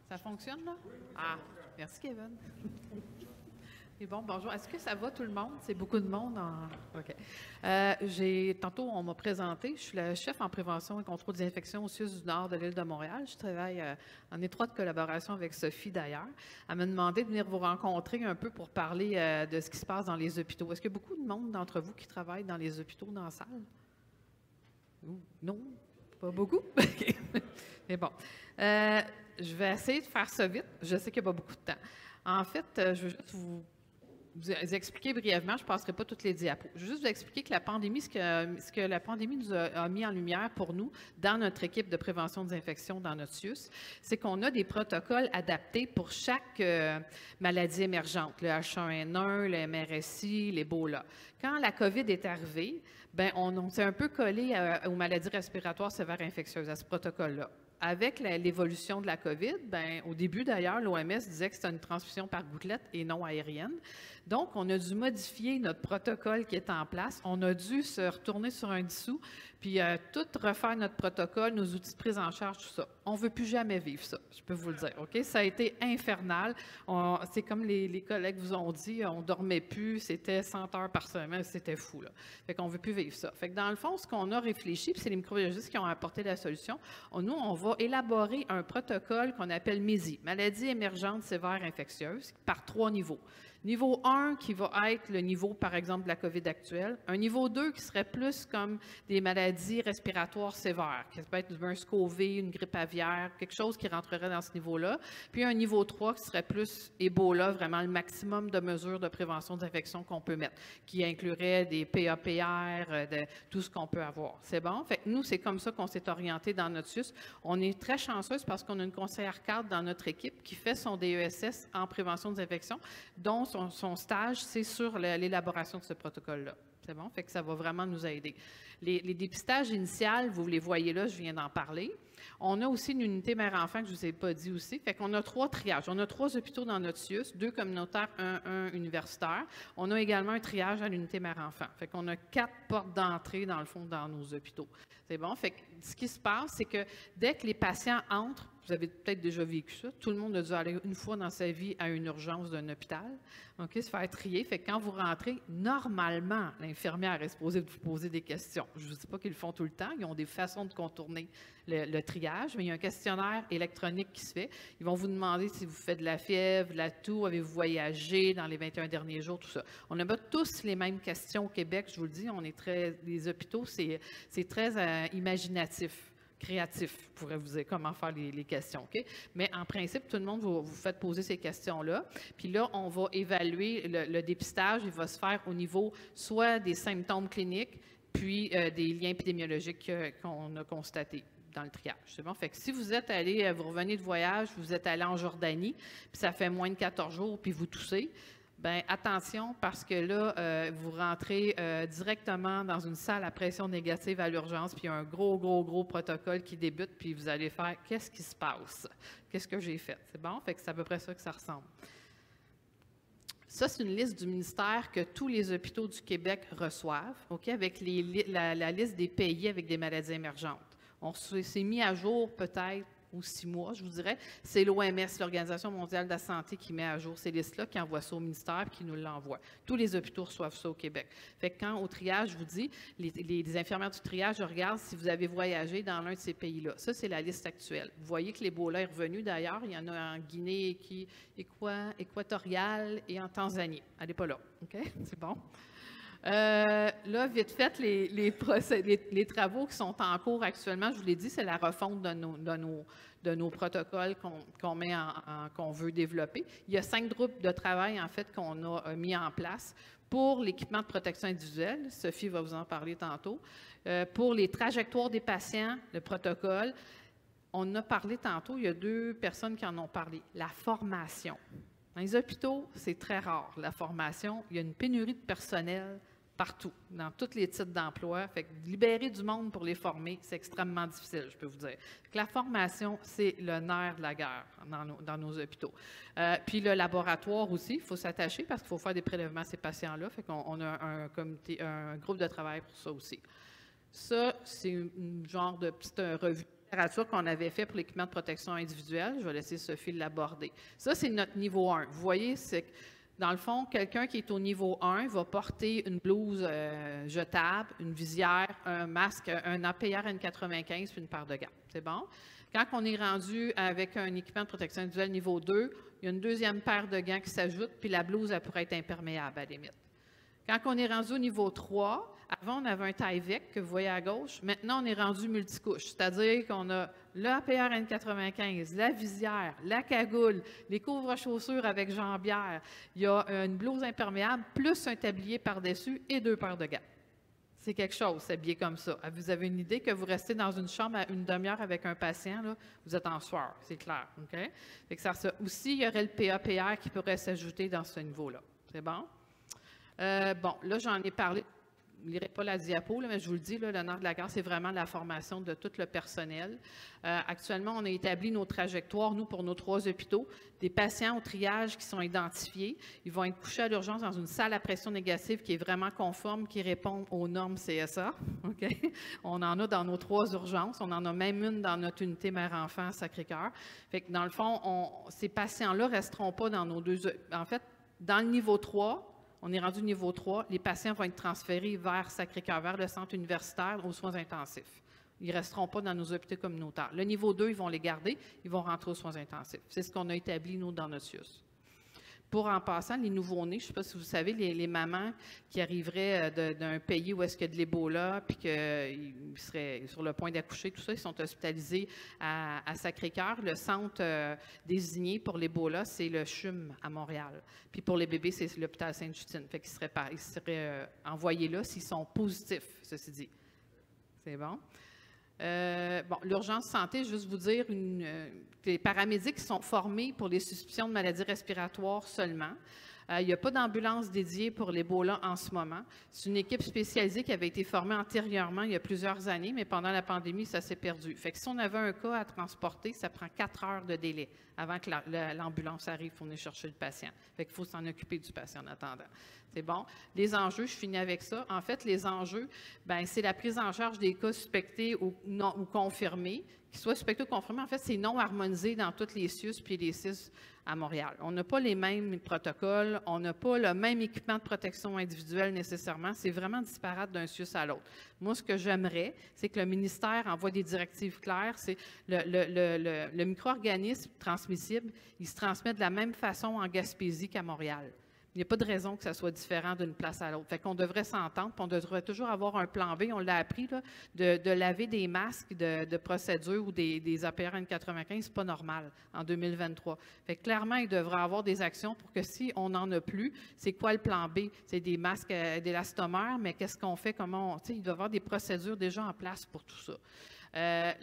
Ça fonctionne, là? Ah, merci, Kevin. Et bon, bonjour. Est-ce que ça va, tout le monde? C'est beaucoup de monde. OK. Tantôt, on m'a présenté. Je suis la chef en prévention et contrôle des infections au CIUS du Nord de l'île de Montréal. Je travaille en étroite collaboration avec Sophie, d'ailleurs. Elle m'a demandé de venir vous rencontrer un peu pour parler de ce qui se passe dans les hôpitaux. Est-ce qu'il y a beaucoup de monde d'entre vous qui travaille dans les hôpitaux dans la salle? Non? Pas beaucoup? Mais bon. Je vais essayer de faire ça vite. Je sais qu'il n'y a pas beaucoup de temps. En fait, je veux juste vous expliquer brièvement, je ne passerai pas toutes les diapos. Je veux juste vous expliquer que la pandémie, ce que la pandémie nous a mis en lumière pour nous, dans notre équipe de prévention des infections, dans notre CIUS, c'est qu'on a des protocoles adaptés pour chaque maladie émergente, le H1N1, le MRSI, l'Ebola. Quand la COVID est arrivée, bien, on s'est un peu collé aux maladies respiratoires sévères infectieuses, à ce protocole-là. Avec l'évolution de la COVID, bien, au début d'ailleurs, l'OMS disait que c'était une transmission par gouttelette et non aérienne. Donc, on a dû modifier notre protocole qui est en place. On a dû se retourner sur un dissous, puis tout refaire notre protocole, nos outils de prise en charge, tout ça. On ne veut plus jamais vivre ça, je peux vous le dire. OK? Ça a été infernal. C'est comme les collègues vous ont dit, on ne dormait plus, c'était 100 heures par semaine, c'était fou, là. Fait qu'on ne veut plus vivre ça. Fait que dans le fond, ce qu'on a réfléchi, puis c'est les microbiologistes qui ont apporté la solution, nous, on va élaborer un protocole qu'on appelle MISI, maladie émergente sévère infectieuse, par 3 niveaux. Niveau 1, qui va être le niveau, par exemple, de la COVID actuelle. Un niveau 2, qui serait plus comme des maladies respiratoires sévères, qui peut être un SCOV, une grippe aviaire, quelque chose qui rentrerait dans ce niveau-là. Puis un niveau 3, qui serait plus Ebola, vraiment le maximum de mesures de prévention d'infection qu'on peut mettre, qui inclurait des PAPR, tout ce qu'on peut avoir. C'est bon? Fait que nous, c'est comme ça qu'on s'est orienté dans notre CIUS. On est très chanceuse parce qu'on a une conseillère cadre dans notre équipe qui fait son DESS en prévention des infections, dont son stage, c'est sur l'élaboration de ce protocole-là. C'est bon? Fait que ça va vraiment nous aider. Les dépistages initiaux, vous les voyez là, je viens d'en parler. On a aussi une unité mère-enfant que je ne vous ai pas dit aussi. Fait qu'on a 3 triages. On a 3 hôpitaux dans notre CIUS, 2 communautaires, un universitaire. On a également un triage à l'unité mère-enfant. Fait qu'on a 4 portes d'entrée, dans le fond, dans nos hôpitaux. C'est bon? Fait que ce qui se passe, c'est que dès que les patients entrent, vous avez peut-être déjà vécu ça, tout le monde a dû aller une fois dans sa vie à une urgence d'un hôpital, OK, se faire trier. Fait que quand vous rentrez, normalement, l'infirmière est supposée vous poser des questions. Je ne vous dis pas qu'ils le font tout le temps, ils ont des façons de contourner le triage, mais il y a un questionnaire électronique qui se fait. Ils vont vous demander si vous faites de la fièvre, de la toux, avez-vous voyagé dans les 21 derniers jours, tout ça. On n'a pas tous les mêmes questions au Québec, je vous le dis, les hôpitaux, c'est très imaginatif. Créatif, je pourrais vous dire comment faire les questions, OK? Mais en principe, tout le monde vous faites poser ces questions-là. Puis là, on va évaluer le dépistage. Il va se faire au niveau soit des symptômes cliniques, puis des liens épidémiologiques qu'on a constatés dans le triage. C'est bon? Fait que si vous êtes allé, vous revenez de voyage, vous êtes allé en Jordanie, puis ça fait moins de 14 jours, puis vous toussez, bien, attention, parce que là, vous rentrez directement dans une salle à pression négative à l'urgence, puis il y a un gros protocole qui débute, puis vous allez faire « Qu'est-ce qui se passe? Qu'est-ce que j'ai fait? » C'est bon? Fait que c'est à peu près ça que ça ressemble. Ça, c'est une liste du ministère que tous les hôpitaux du Québec reçoivent, OK, avec la liste des pays avec des maladies émergentes. On s'est mis à jour peut-être ou 6 mois, je vous dirais. C'est l'OMS, l'Organisation mondiale de la santé, qui met à jour ces listes-là, qui envoie ça au ministère et qui nous l'envoie. Tous les hôpitaux reçoivent ça au Québec. Fait que quand au triage, je vous dis, les infirmières du triage regardent si vous avez voyagé dans l'un de ces pays-là. Ça, c'est la liste actuelle. Vous voyez que l'Ebola est revenu d'ailleurs. Il y en a en Guinée équatoriale et en Tanzanie. Elle n'est pas là. OK? C'est bon. Là, vite fait, les travaux qui sont en cours actuellement, je vous l'ai dit, c'est la refonte de nos protocoles qu'on veut développer. Il y a 5 groupes de travail, en fait, qu'on a mis en place pour l'équipement de protection individuelle. Sophie va vous en parler tantôt. Pour les trajectoires des patients, le protocole. On en a parlé tantôt, il y a 2 personnes qui en ont parlé. La formation. Dans les hôpitaux, c'est très rare, la formation. Il y a une pénurie de personnel partout, dans tous les types d'emplois. Fait que libérer du monde pour les former, c'est extrêmement difficile, je peux vous dire. Fait que la formation, c'est le nerf de la guerre dans nos hôpitaux. Puis le laboratoire aussi, il faut s'attacher parce qu'il faut faire des prélèvements à ces patients-là. Fait qu'on a un groupe de travail pour ça aussi. Ça, c'est une genre de petite revue qu'on avait fait pour l'équipement de protection individuelle. Je vais laisser Sophie l'aborder. Ça, c'est notre niveau 1. Vous voyez, c'est que, dans le fond, quelqu'un qui est au niveau 1 va porter une blouse jetable, une visière, un masque, un APR N95 puis une paire de gants. C'est bon? Quand on est rendu avec un équipement de protection individuelle niveau 2, il y a une deuxième paire de gants qui s'ajoute, puis la blouse, elle pourrait être imperméable à la limite. Quand on est rendu au niveau 3, avant, on avait un Tyvek que vous voyez à gauche. Maintenant, on est rendu multicouche, c'est-à-dire qu'on a le APR N95, la visière, la cagoule, les couvre-chaussures avec jambière. Il y a une blouse imperméable, plus un tablier par-dessus et 2 paires de gants. C'est quelque chose, s'habiller comme ça. Vous avez une idée que vous restez dans une chambre à une demi-heure avec un patient, là, vous êtes en sueur, c'est clair. OK? Fait que ça, aussi, il y aurait le PAPR qui pourrait s'ajouter dans ce niveau-là. C'est bon? Bon, là, j'en ai parlé. Je ne lirai pas la diapo, là, mais je vous le dis, là, le nerf de la guerre, c'est vraiment la formation de tout le personnel. Actuellement, on a établi nos trajectoires, nous, pour nos 3 hôpitaux. Des patients au triage qui sont identifiés. Ils vont être couchés à l'urgence dans une salle à pression négative qui est vraiment conforme, qui répond aux normes CSA. Okay? On en a dans nos 3 urgences. On en a même une dans notre unité mère-enfant à Sacré-Cœur. Fait que, dans le fond, ces patients-là ne resteront pas dans nos 2... En fait, dans le niveau 3, on est rendu au niveau 3, les patients vont être transférés vers Sacré-Cœur, vers le centre universitaire aux soins intensifs. Ils ne resteront pas dans nos hôpitaux communautaires. Le niveau 2, ils vont les garder, ils vont rentrer aux soins intensifs. C'est ce qu'on a établi, nous, dans notre CIUS. Pour en passant, les nouveau-nés, je ne sais pas si vous savez, les mamans qui arriveraient d'un pays où est-ce qu'il y a de l'Ebola, puis qu'ils seraient sur le point d'accoucher, tout ça, ils sont hospitalisés à Sacré-Cœur. Le centre désigné pour l'Ebola, c'est le CHUM à Montréal. Puis pour les bébés, c'est l'hôpital Sainte-Justine. Fait qu'ils seraient envoyés là s'ils sont positifs, ceci dit. C'est bon? Bon, l'urgence santé, juste vous dire, les paramédics sont formés pour les suspicions de maladies respiratoires seulement. Il n'y a pas d'ambulance dédiée pour l'Ebola en ce moment. C'est une équipe spécialisée qui avait été formée antérieurement, il y a plusieurs années, mais pendant la pandémie, ça s'est perdu. Fait que si on avait un cas à transporter, ça prend 4 heures de délai avant que l'ambulance arrive pour venir chercher le patient. Fait qu'il faut s'en occuper du patient en attendant. C'est bon. Les enjeux, je finis avec ça. En fait, les enjeux, ben, c'est la prise en charge des cas suspectés ou confirmés. Qu'ils soient suspectés ou confirmés, en fait, c'est non harmonisé dans toutes les CIUS puis les CIS à Montréal. On n'a pas les mêmes protocoles, on n'a pas le même équipement de protection individuelle nécessairement. C'est vraiment disparate d'un CIUS à l'autre. Moi, ce que j'aimerais, c'est que le ministère envoie des directives claires. C'est le micro-organisme transmissible, il se transmet de la même façon en Gaspésie qu'à Montréal. Il n'y a pas de raison que ça soit différent d'une place à l'autre. Fait qu'on devrait s'entendre, puis on devrait toujours avoir un plan B. On l'a appris, là, de laver des masques de procédure ou des APR N95, c'est pas normal en 2023. Fait que clairement, il devrait y avoir des actions pour que si on n'en a plus, c'est quoi le plan B? C'est des masques d'élastomère, mais qu'est-ce qu'on fait? Comment il doit y avoir des procédures déjà en place pour tout ça.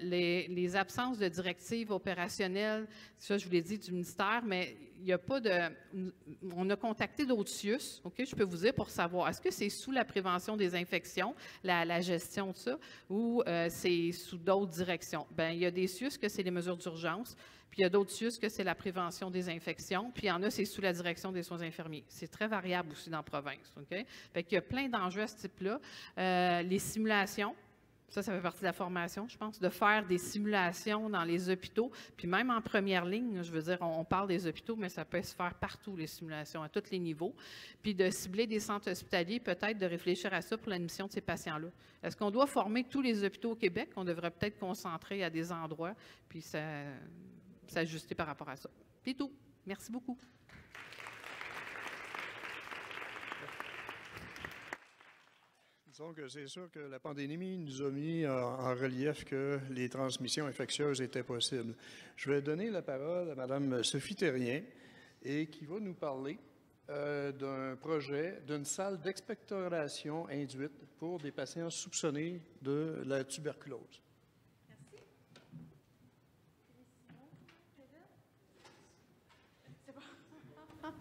Les absences de directives opérationnelles, ça je vous l'ai dit du ministère, mais il n'y a pas de... On a contacté d'autres CIUS, OK, je peux vous dire, pour savoir, est-ce que c'est sous la prévention des infections, la gestion de ça, ou c'est sous d'autres directions? Bien, il y a des CIUS que c'est les mesures d'urgence, puis il y a d'autres CIUS que c'est la prévention des infections, puis il y en a, c'est sous la direction des soins infirmiers. C'est très variable aussi dans la province, OK? Fait qu'il y a plein d'enjeux à ce type-là. Les simulations, ça fait partie de la formation, je pense, de faire des simulations dans les hôpitaux, puis même en première ligne, je veux dire, on parle des hôpitaux, mais ça peut se faire partout, les simulations, à tous les niveaux, puis de cibler des centres hospitaliers, peut-être de réfléchir à ça pour l'admission de ces patients-là. Est-ce qu'on doit former tous les hôpitaux au Québec? On devrait peut-être concentrer à des endroits, puis s'ajuster par rapport à ça. C'est tout. Merci beaucoup. Disons que c'est sûr que la pandémie nous a mis en relief que les transmissions infectieuses étaient possibles. Je vais donner la parole à Mme Sophie Thérien et qui va nous parler d'un projet, d'une salle d'expectoration induite pour des patients soupçonnés de la tuberculose. Merci. C'est bon.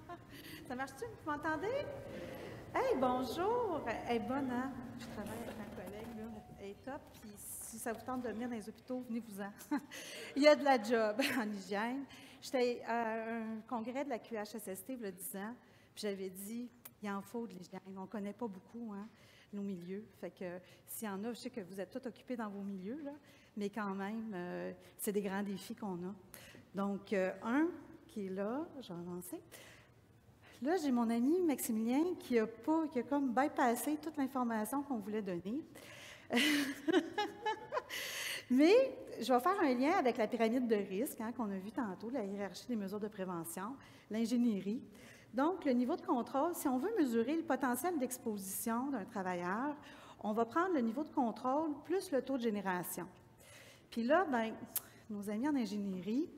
Ça marche-tu? Vous m'entendez? Hey, bonjour! Elle est bonne, hein? Je travaille avec ma collègue, là. Elle est top. Puis si ça vous tente de venir dans les hôpitaux, venez-vous-en. Il y a de la job en hygiène. J'étais à un congrès de la QHSST il y a 10 ans, puis j'avais dit, il en faut de l'hygiène. On ne connaît pas beaucoup, hein, nos milieux. Fait que s'il y en a, je sais que vous êtes tous occupés dans vos milieux, là, mais quand même, c'est des grands défis qu'on a. Donc, un qui est là, je vais avancer. Là, j'ai mon ami Maximilien qui a comme bypassé toute l'information qu'on voulait donner. Mais je vais faire un lien avec la pyramide de risque, hein, qu'on a vu tantôt, la hiérarchie des mesures de prévention, l'ingénierie. Donc, le niveau de contrôle, si on veut mesurer le potentiel d'exposition d'un travailleur, on va prendre le niveau de contrôle plus le taux de génération. Puis là, bien, nos amis en ingénierie,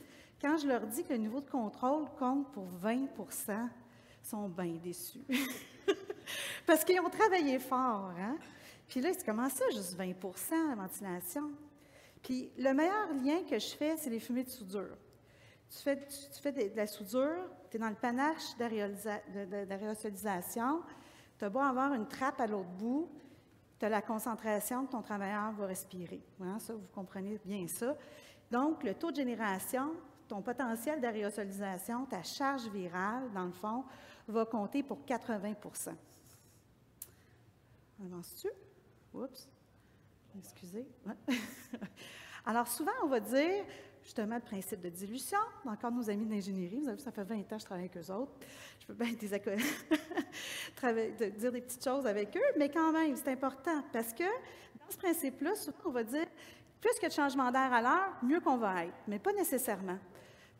quand je leur dis que le niveau de contrôle compte pour 20 %, ils sont bien déçus. Parce qu'ils ont travaillé fort, hein? Puis là, c'est comment ça, juste 20 % la ventilation? Puis le meilleur lien que je fais, c'est les fumées de soudure. Tu fais de la soudure, tu es dans le panache d'aérosolisation, tu as beau avoir une trappe à l'autre bout, tu as la concentration que ton travailleur va respirer. Hein, ça, vous comprenez bien ça. Donc, le taux de génération, ton potentiel d'aérosolisation, ta charge virale, dans le fond, va compter pour 80 %. Avances-tu? Oups. Excusez. Ouais. Alors, souvent, on va dire, justement, le principe de dilution. Encore nos amis d'ingénierie, vous avez vu, ça fait 20 ans que je travaille avec eux autres. Je peux bien dire des petites choses avec eux, mais quand même, c'est important parce que dans ce principe-là, souvent, on va dire, plus que de changement d'air à l'heure, mieux qu'on va être, mais pas nécessairement.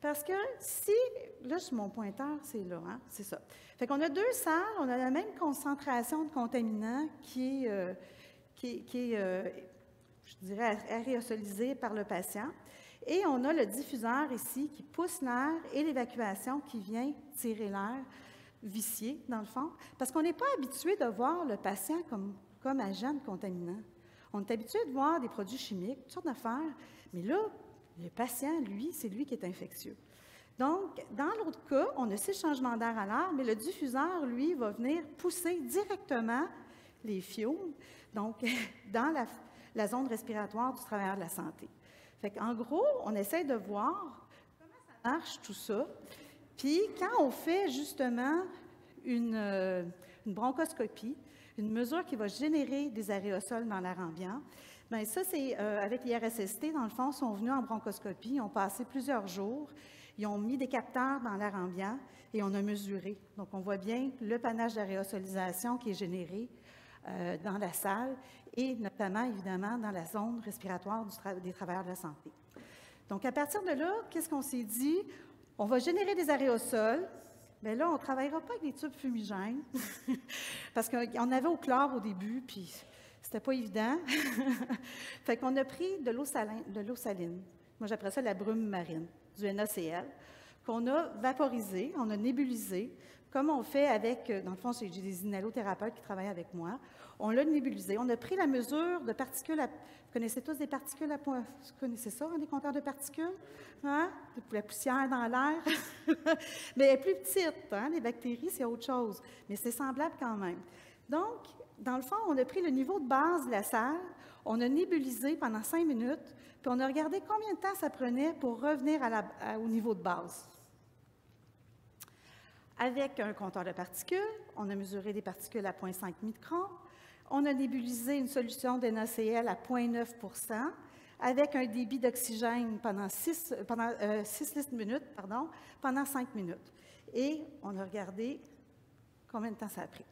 Parce que si, là, sur mon pointeur, c'est là, hein, c'est ça. Fait qu'on a deux salles, on a la même concentration de contaminants qui est je dirais, aérosolisée par le patient. Et on a le diffuseur ici qui pousse l'air et l'évacuation qui vient tirer l'air vicié, dans le fond, parce qu'on n'est pas habitué de voir le patient comme agent de contaminant. On est habitué de voir des produits chimiques, toutes sortes d'affaires, mais là, le patient, lui, c'est lui qui est infectieux. Donc, dans l'autre cas, on a 6 changements d'air à l'heure, mais le diffuseur, lui, va venir pousser directement les fiomes, donc dans la zone respiratoire du travailleur de la santé. Fait qu'en gros, on essaie de voir comment ça marche tout ça. Puis, quand on fait justement une bronchoscopie, une mesure qui va générer des aérosols dans l'air ambiant, bien ça, c'est avec l'IRSST, dans le fond, ils sont venus en bronchoscopie, ils ont passé plusieurs jours, ils ont mis des capteurs dans l'air ambiant et on a mesuré. Donc, on voit bien le panache d'aérosolisation qui est généré dans la salle et notamment, évidemment, dans la zone respiratoire des travailleurs de la santé. Donc, à partir de là, qu'est-ce qu'on s'est dit? On va générer des aérosols. Bien là, on ne travaillera pas avec des tubes fumigènes parce qu'on avait au chlore au début, puis c'était pas évident. Fait qu'on a pris de l'eau saline. Moi, j'appelle ça la brume marine, du NaCl, qu'on a vaporisé, on a nébulisé, comme on fait avec, dans le fond, j'ai des inhalothérapeutes qui travaillent avec moi. On l'a nébulisé. On a pris la mesure de particules vous connaissez tous des particules à point. Vous connaissez ça, hein, des compteurs de particules? Hein? La poussière dans l'air. Mais elle est plus petite. Hein? Les bactéries, c'est autre chose. Mais c'est semblable quand même. Donc, dans le fond, on a pris le niveau de base de la salle, on a nébulisé pendant 5 minutes, puis on a regardé combien de temps ça prenait pour revenir au niveau de base. Avec un compteur de particules, on a mesuré des particules à 0,5 microns. On a nébulisé une solution de NaCl à 0,9 % avec un débit d'oxygène pendant 6 minutes, pendant 5 minutes. Et on a regardé combien de temps ça a pris.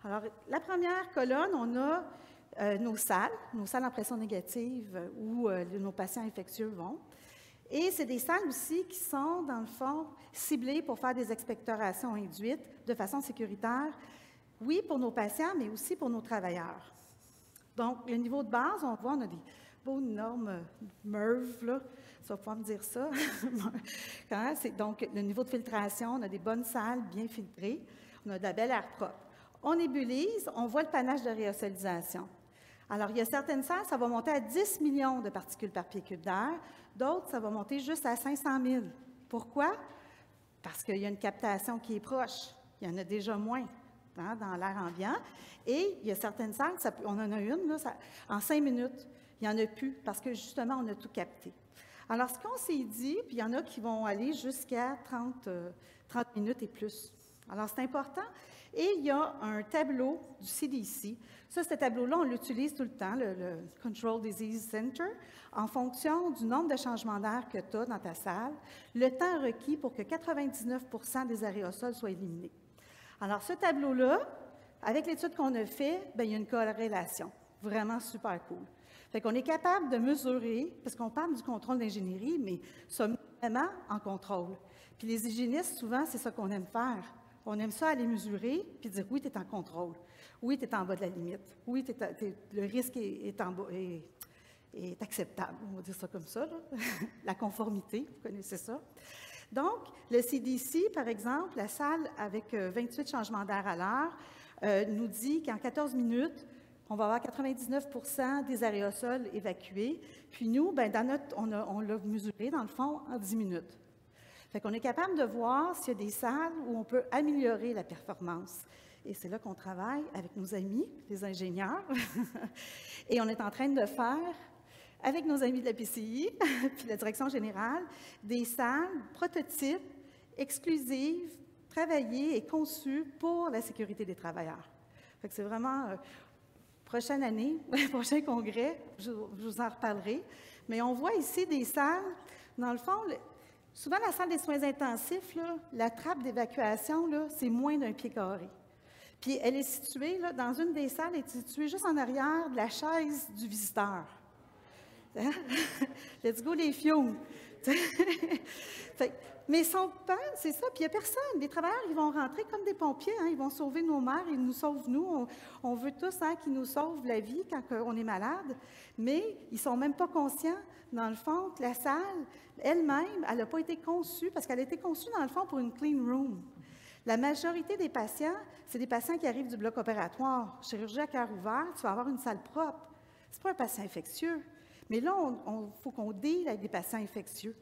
Alors, la première colonne, on a nos salles en pression négative où nos patients infectieux vont. Et c'est des salles aussi qui sont, dans le fond, ciblées pour faire des expectorations induites de façon sécuritaire, oui, pour nos patients, mais aussi pour nos travailleurs. Donc, le niveau de base, on voit, on a des beaux énormes MERV, là, ça va pouvoir me dire ça. Donc, le niveau de filtration, on a des bonnes salles bien filtrées, on a de la belle air propre. On nébulise, on voit le panache de réosolisation. Alors, il y a certaines salles, ça va monter à 10 millions de particules par pied cube d'air. D'autres, ça va monter juste à 500 000. Pourquoi? Parce qu'il y a une captation qui est proche. Il y en a déjà moins dans l'air ambiant. Et il y a certaines salles, on en a une, là, en 5 minutes, il n'y en a plus parce que, justement, on a tout capté. Alors, ce qu'on s'est dit, puis il y en a qui vont aller jusqu'à 30 minutes et plus. Alors, c'est important. Et il y a un tableau du CDC. Ça, ce tableau-là, on l'utilise tout le temps, le Control Disease Center, en fonction du nombre de changements d'air que tu as dans ta salle, le temps requis pour que 99 % des aérosols soient éliminés. Alors, ce tableau-là, avec l'étude qu'on a faite, il y a une corrélation. Vraiment super cool. Fait qu'on est capable de mesurer, parce qu'on parle du contrôle d'ingénierie, mais sommes vraiment en contrôle. Puis les hygiénistes, souvent, c'est ça qu'on aime faire. On aime ça aller mesurer puis dire oui, tu es en contrôle. Oui, tu es en bas de la limite. Oui, le risque est acceptable. On va dire ça comme ça, là. La conformité, vous connaissez ça. Donc, le CDC, par exemple, la salle avec 28 changements d'air à l'heure, nous dit qu'en 14 minutes, on va avoir 99% des aérosols évacués. Puis nous, ben, on l'a mesuré, dans le fond, en 10 minutes. Fait qu'on est capable de voir s'il y a des salles où on peut améliorer la performance. Et c'est là qu'on travaille avec nos amis, les ingénieurs. Et on est en train de faire, avec nos amis de la PCI, puis la direction générale, des salles prototypes, exclusives, travaillées et conçues pour la sécurité des travailleurs. Fait que c'est vraiment, prochaine année, prochain congrès, je vous en reparlerai. Mais on voit ici des salles, dans le fond, souvent la salle des soins intensifs, là, la trappe d'évacuation, là, c'est moins d'un pied carré. Puis elle est située, là, dans une des salles, elle est située juste en arrière de la chaise du visiteur. Hein? Let's go les fions! Mais son pain, c'est ça, puis il n'y a personne. Les travailleurs, ils vont rentrer comme des pompiers, hein, ils vont sauver nos mères, ils nous sauvent nous. On veut tous hein, qu'ils nous sauvent la vie quand on est malade, mais ils ne sont même pas conscients, dans le fond, que la salle elle-même, elle n'a pas été conçue, parce qu'elle a été conçue, dans le fond, pour une clean room. La majorité des patients, c'est des patients qui arrivent du bloc opératoire. Chirurgie à cœur ouvert, tu vas avoir une salle propre. Ce n'est pas un patient infectieux. Mais là, il faut qu'on deal avec des patients infectieux.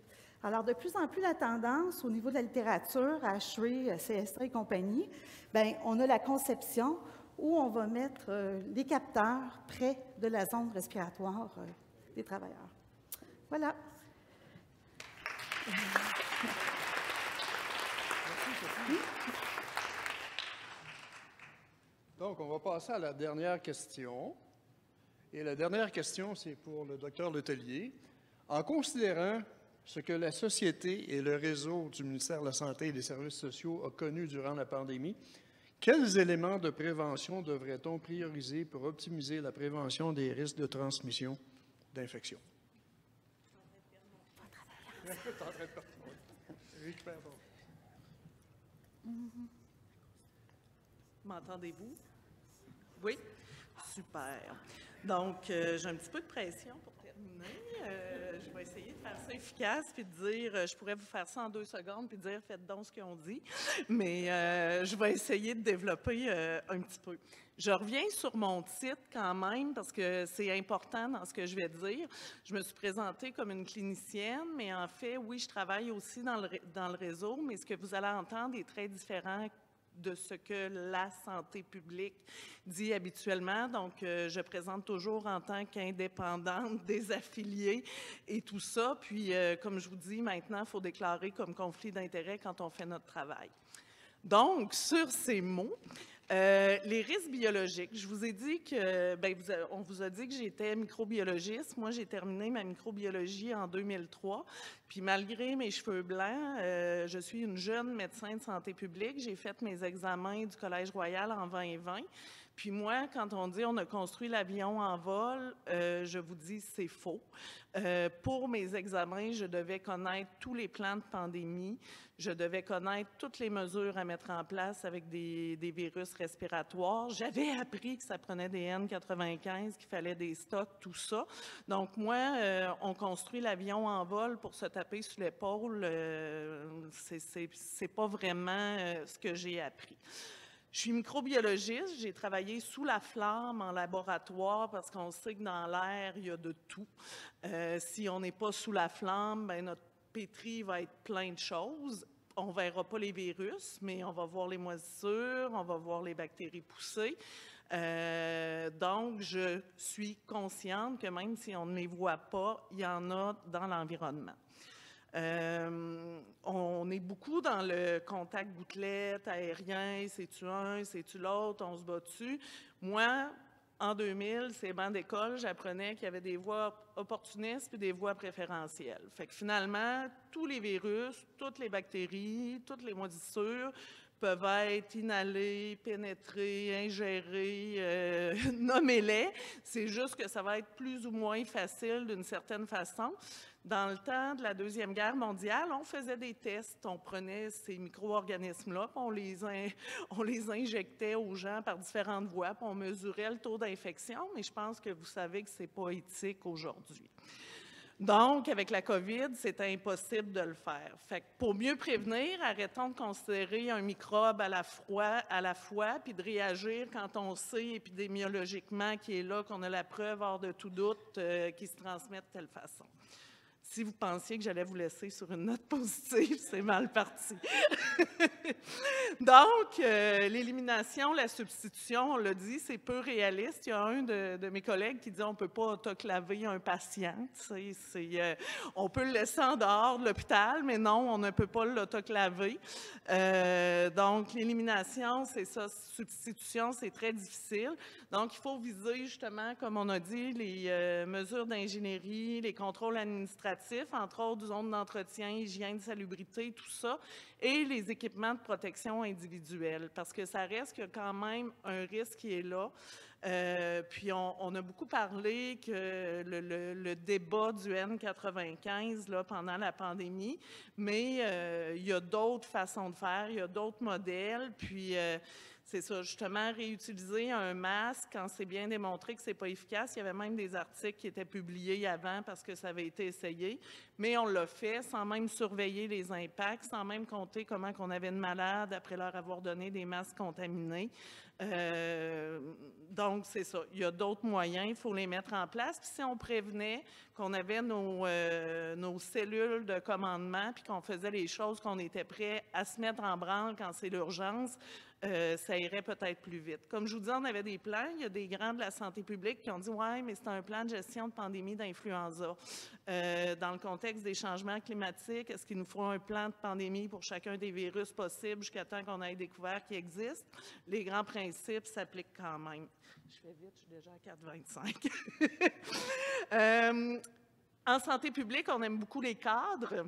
Alors, de plus en plus, la tendance au niveau de la littérature, HV, CSA et compagnie, bien, on a la conception où on va mettre les capteurs près de la zone respiratoire des travailleurs. Voilà. Donc, on va passer à la dernière question. Et la dernière question, c'est pour le Dr Letellier. En considérant ce que la société et le réseau du ministère de la Santé et des Services sociaux ont connu durant la pandémie, quels éléments de prévention devrait-on prioriser pour optimiser la prévention des risques de transmission d'infection? M'entendez-vous? Oui? Super. Donc, j'ai un petit peu de pression pour terminer. Je vais essayer de faire ça efficace puis de dire, je pourrais vous faire ça en 2 secondes puis dire, faites donc ce qu'ils ont dit. Mais je vais essayer de développer un petit peu. Je reviens sur mon titre quand même parce que c'est important dans ce que je vais dire. Je me suis présentée comme une clinicienne, mais en fait, oui, je travaille aussi dans le réseau, mais ce que vous allez entendre est très différent de ce que la santé publique dit habituellement. Donc, je présente toujours en tant qu'indépendante, des affiliés et tout ça. Puis, comme je vous dis, maintenant, il faut déclarer comme conflit d'intérêts quand on fait notre travail. Donc, sur ces mots, les risques biologiques. Je vous ai dit que, on vous a dit que j'étais microbiologiste. Moi, j'ai terminé ma microbiologie en 2003. Puis malgré mes cheveux blancs, je suis une jeune médecin de santé publique. J'ai fait mes examens du Collège Royal en 2020. Puis moi, quand on dit on a construit l'avion en vol, je vous dis c'est faux. Pour mes examens, je devais connaître tous les plans de pandémie. Je devais connaître toutes les mesures à mettre en place avec des virus respiratoires. J'avais appris que ça prenait des N95, qu'il fallait des stocks, tout ça. Donc moi, on construit l'avion en vol pour se taper sur l'épaule. C'est pas vraiment ce que j'ai appris. Je suis microbiologiste, j'ai travaillé sous la flamme en laboratoire parce qu'on sait que dans l'air, il y a de tout. Si on n'est pas sous la flamme, bien, notre pétri va être plein de choses. On ne verra pas les virus, mais on va voir les moisissures, on va voir les bactéries pousser. Donc, je suis consciente que même si on ne les voit pas, il y en a dans l'environnement. On est beaucoup dans le contact gouttelette, aérien, c'est-tu un, c'est-tu l'autre, on se bat dessus. Moi, en 2000, ces bancs d'école, j'apprenais qu'il y avait des voies opportunistes puis des voies préférentielles. Fait que finalement, tous les virus, toutes les bactéries, toutes les moisissures peuvent être inhalés, pénétrés, ingérés, nommez-les. C'est juste que ça va être plus ou moins facile d'une certaine façon. Dans le temps de la Deuxième Guerre mondiale, on faisait des tests. On prenait ces micro-organismes-là, on les injectait aux gens par différentes voies, puis on mesurait le taux d'infection, mais je pense que vous savez que ce n'est pas éthique aujourd'hui. Donc, avec la COVID, c'est impossible de le faire. Fait que pour mieux prévenir, arrêtons de considérer un microbe à la fois, puis de réagir quand on sait épidémiologiquement qu'il est là, qu'on a la preuve hors de tout doute qu'il se transmet de telle façon. Si vous pensiez que j'allais vous laisser sur une note positive, c'est mal parti. Donc, l'élimination, la substitution, on l'a dit, c'est peu réaliste. Il y a un de mes collègues qui dit on ne peut pas autoclaver un patient. On peut le laisser en dehors de l'hôpital, mais non, on ne peut pas l'autoclaver. Donc, l'élimination, c'est ça. Substitution, c'est très difficile. Donc, il faut viser justement, comme on a dit, les mesures d'ingénierie, les contrôles administratifs, entre autres zones d'entretien, hygiène, salubrité, tout ça, et les équipements de protection individuelle, parce que ça reste qu'il y a quand même un risque qui est là. Puis on a beaucoup parlé que le débat du N95 là, pendant la pandémie, mais il y a d'autres façons de faire, il y a d'autres modèles, puis c'est ça, justement, réutiliser un masque quand c'est bien démontré que c'est pas efficace. Il y avait même des articles qui étaient publiés avant parce que ça avait été essayé, mais on l'a fait sans même surveiller les impacts, sans même compter comment on avait de malades après leur avoir donné des masques contaminés. Donc, c'est ça. Il y a d'autres moyens, il faut les mettre en place. Puis si on prévenait qu'on avait nos cellules de commandement puis qu'on faisait les choses qu'on était prêt à se mettre en branle quand c'est l'urgence, ça irait peut-être plus vite. Comme je vous dis, on avait des plans. Il y a des grands de la santé publique qui ont dit « Ouais, mais c'est un plan de gestion de pandémie d'influenza. Dans le contexte des changements climatiques, est-ce qu'il nous faut un plan de pandémie pour chacun des virus possibles jusqu'à temps qu'on ait découvert qu'ils existent? » Les grands principes s'appliquent quand même. Je fais vite, je suis déjà à 4,25. En santé publique, on aime beaucoup les cadres.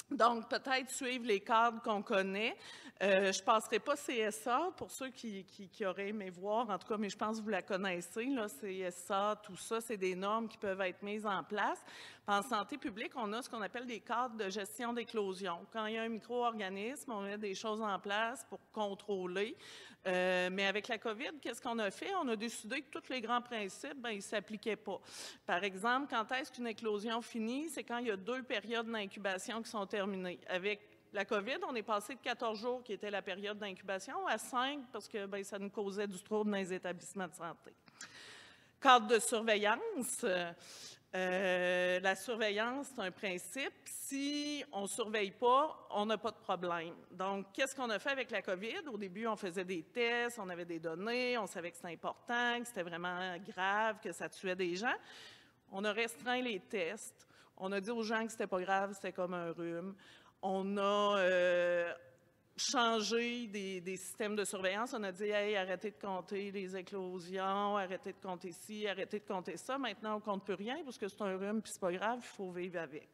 Donc, peut-être suivre les cadres qu'on connaît. Je ne passerai pas CSA pour ceux qui auraient aimé voir, en tout cas, mais je pense que vous la connaissez, là, CSA, tout ça, c'est des normes qui peuvent être mises en place. En santé publique, on a ce qu'on appelle des cadres de gestion d'éclosion. Quand il y a un micro-organisme, on met des choses en place pour contrôler. Mais avec la COVID, qu'est-ce qu'on a fait? On a décidé que tous les grands principes, ils ne s'appliquaient pas. Par exemple, quand est-ce qu'une éclosion finit? C'est quand il y a 2 périodes d'incubation qui sont terminées. Avec la COVID, on est passé de 14 jours, qui était la période d'incubation, à 5 parce que ça nous causait du trouble dans les établissements de santé. Cadre de surveillance. La surveillance, c'est un principe. Si on ne surveille pas, on n'a pas de problème. Donc, qu'est-ce qu'on a fait avec la COVID? Au début, on faisait des tests, on avait des données, on savait que c'était important, que c'était vraiment grave, que ça tuait des gens. On a restreint les tests. On a dit aux gens que c'était pas grave, c'était comme un rhume. On a changer des systèmes de surveillance. On a dit, hey, arrêtez de compter les éclosions, arrêtez de compter ci, arrêtez de compter ça. Maintenant, on ne compte plus rien parce que c'est un rhume puis c'est pas grave, il faut vivre avec.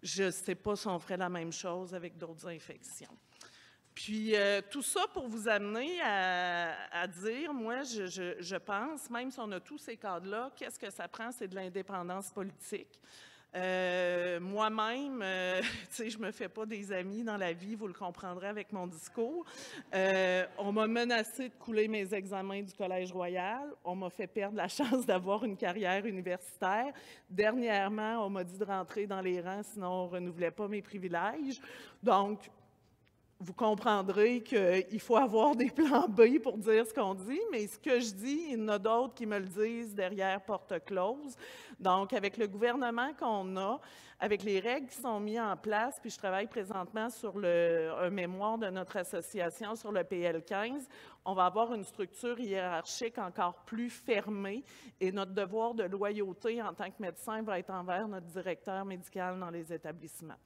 Je ne sais pas si on ferait la même chose avec d'autres infections. Puis, tout ça pour vous amener à dire, moi, je pense, même si on a tous ces cadres-là, qu'est-ce que ça prend? C'est de l'indépendance politique. Moi-même, je ne me fais pas des amis dans la vie, vous le comprendrez avec mon discours. On m'a menacé de couler mes examens du Collège royal. On m'a fait perdre la chance d'avoir une carrière universitaire. Dernièrement, on m'a dit de rentrer dans les rangs, sinon on ne renouvelait pas mes privilèges. Donc, vous comprendrez qu'il faut avoir des plans B pour dire ce qu'on dit, mais ce que je dis, il y en a d'autres qui me le disent derrière porte close. Donc, avec le gouvernement qu'on a, avec les règles qui sont mises en place, puis je travaille présentement sur un mémoire de notre association sur le PL15, on va avoir une structure hiérarchique encore plus fermée et notre devoir de loyauté en tant que médecin va être envers notre directeur médical dans les établissements.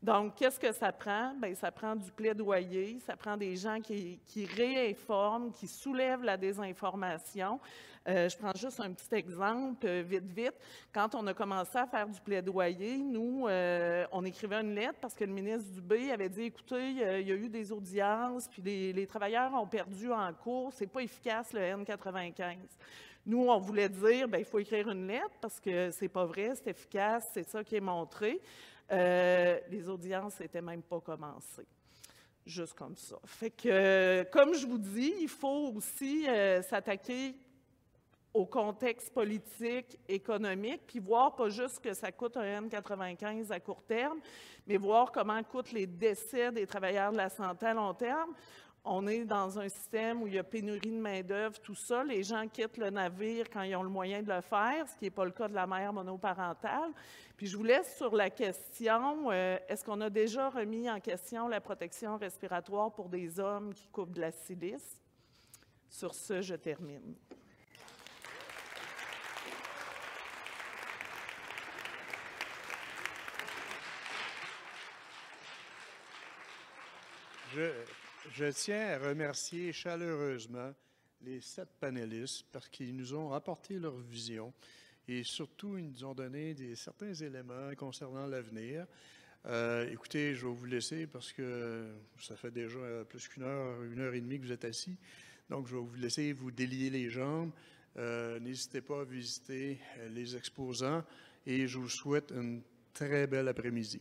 Donc, qu'est-ce que ça prend? Bien, ça prend du plaidoyer, ça prend des gens qui réinforment, qui soulèvent la désinformation. Je prends juste un petit exemple, vite. Quand on a commencé à faire du plaidoyer, nous, on écrivait une lettre parce que le ministre Dubé avait dit, écoutez, il y a eu des audiences, puis les travailleurs ont perdu en cours, c'est pas efficace le N95. Nous, on voulait dire, bien, il faut écrire une lettre parce que c'est pas vrai, c'est efficace, c'est ça qui est montré. Les audiences n'étaient même pas commencées. Juste comme ça. Fait que, comme je vous dis, il faut aussi s'attaquer au contexte politique, économique, puis voir pas juste que ça coûte un N95 à court terme, mais voir comment coûtent les décès des travailleurs de la santé à long terme. On est dans un système où il y a pénurie de main-d'œuvre, tout ça. Les gens quittent le navire quand ils ont le moyen de le faire, ce qui n'est pas le cas de la mère monoparentale. Puis je vous laisse sur la question, est-ce qu'on a déjà remis en question la protection respiratoire pour des hommes qui coupent de la silice? Sur ce, je termine. Je tiens à remercier chaleureusement les 7 panélistes parce qu'ils nous ont apporté leur vision et surtout, ils nous ont donné certains éléments concernant l'avenir. Écoutez, je vais vous laisser parce que ça fait déjà plus qu'une heure et demie que vous êtes assis. Donc, je vais vous laisser vous délier les jambes. N'hésitez pas à visiter les exposants et je vous souhaite une très belle après-midi.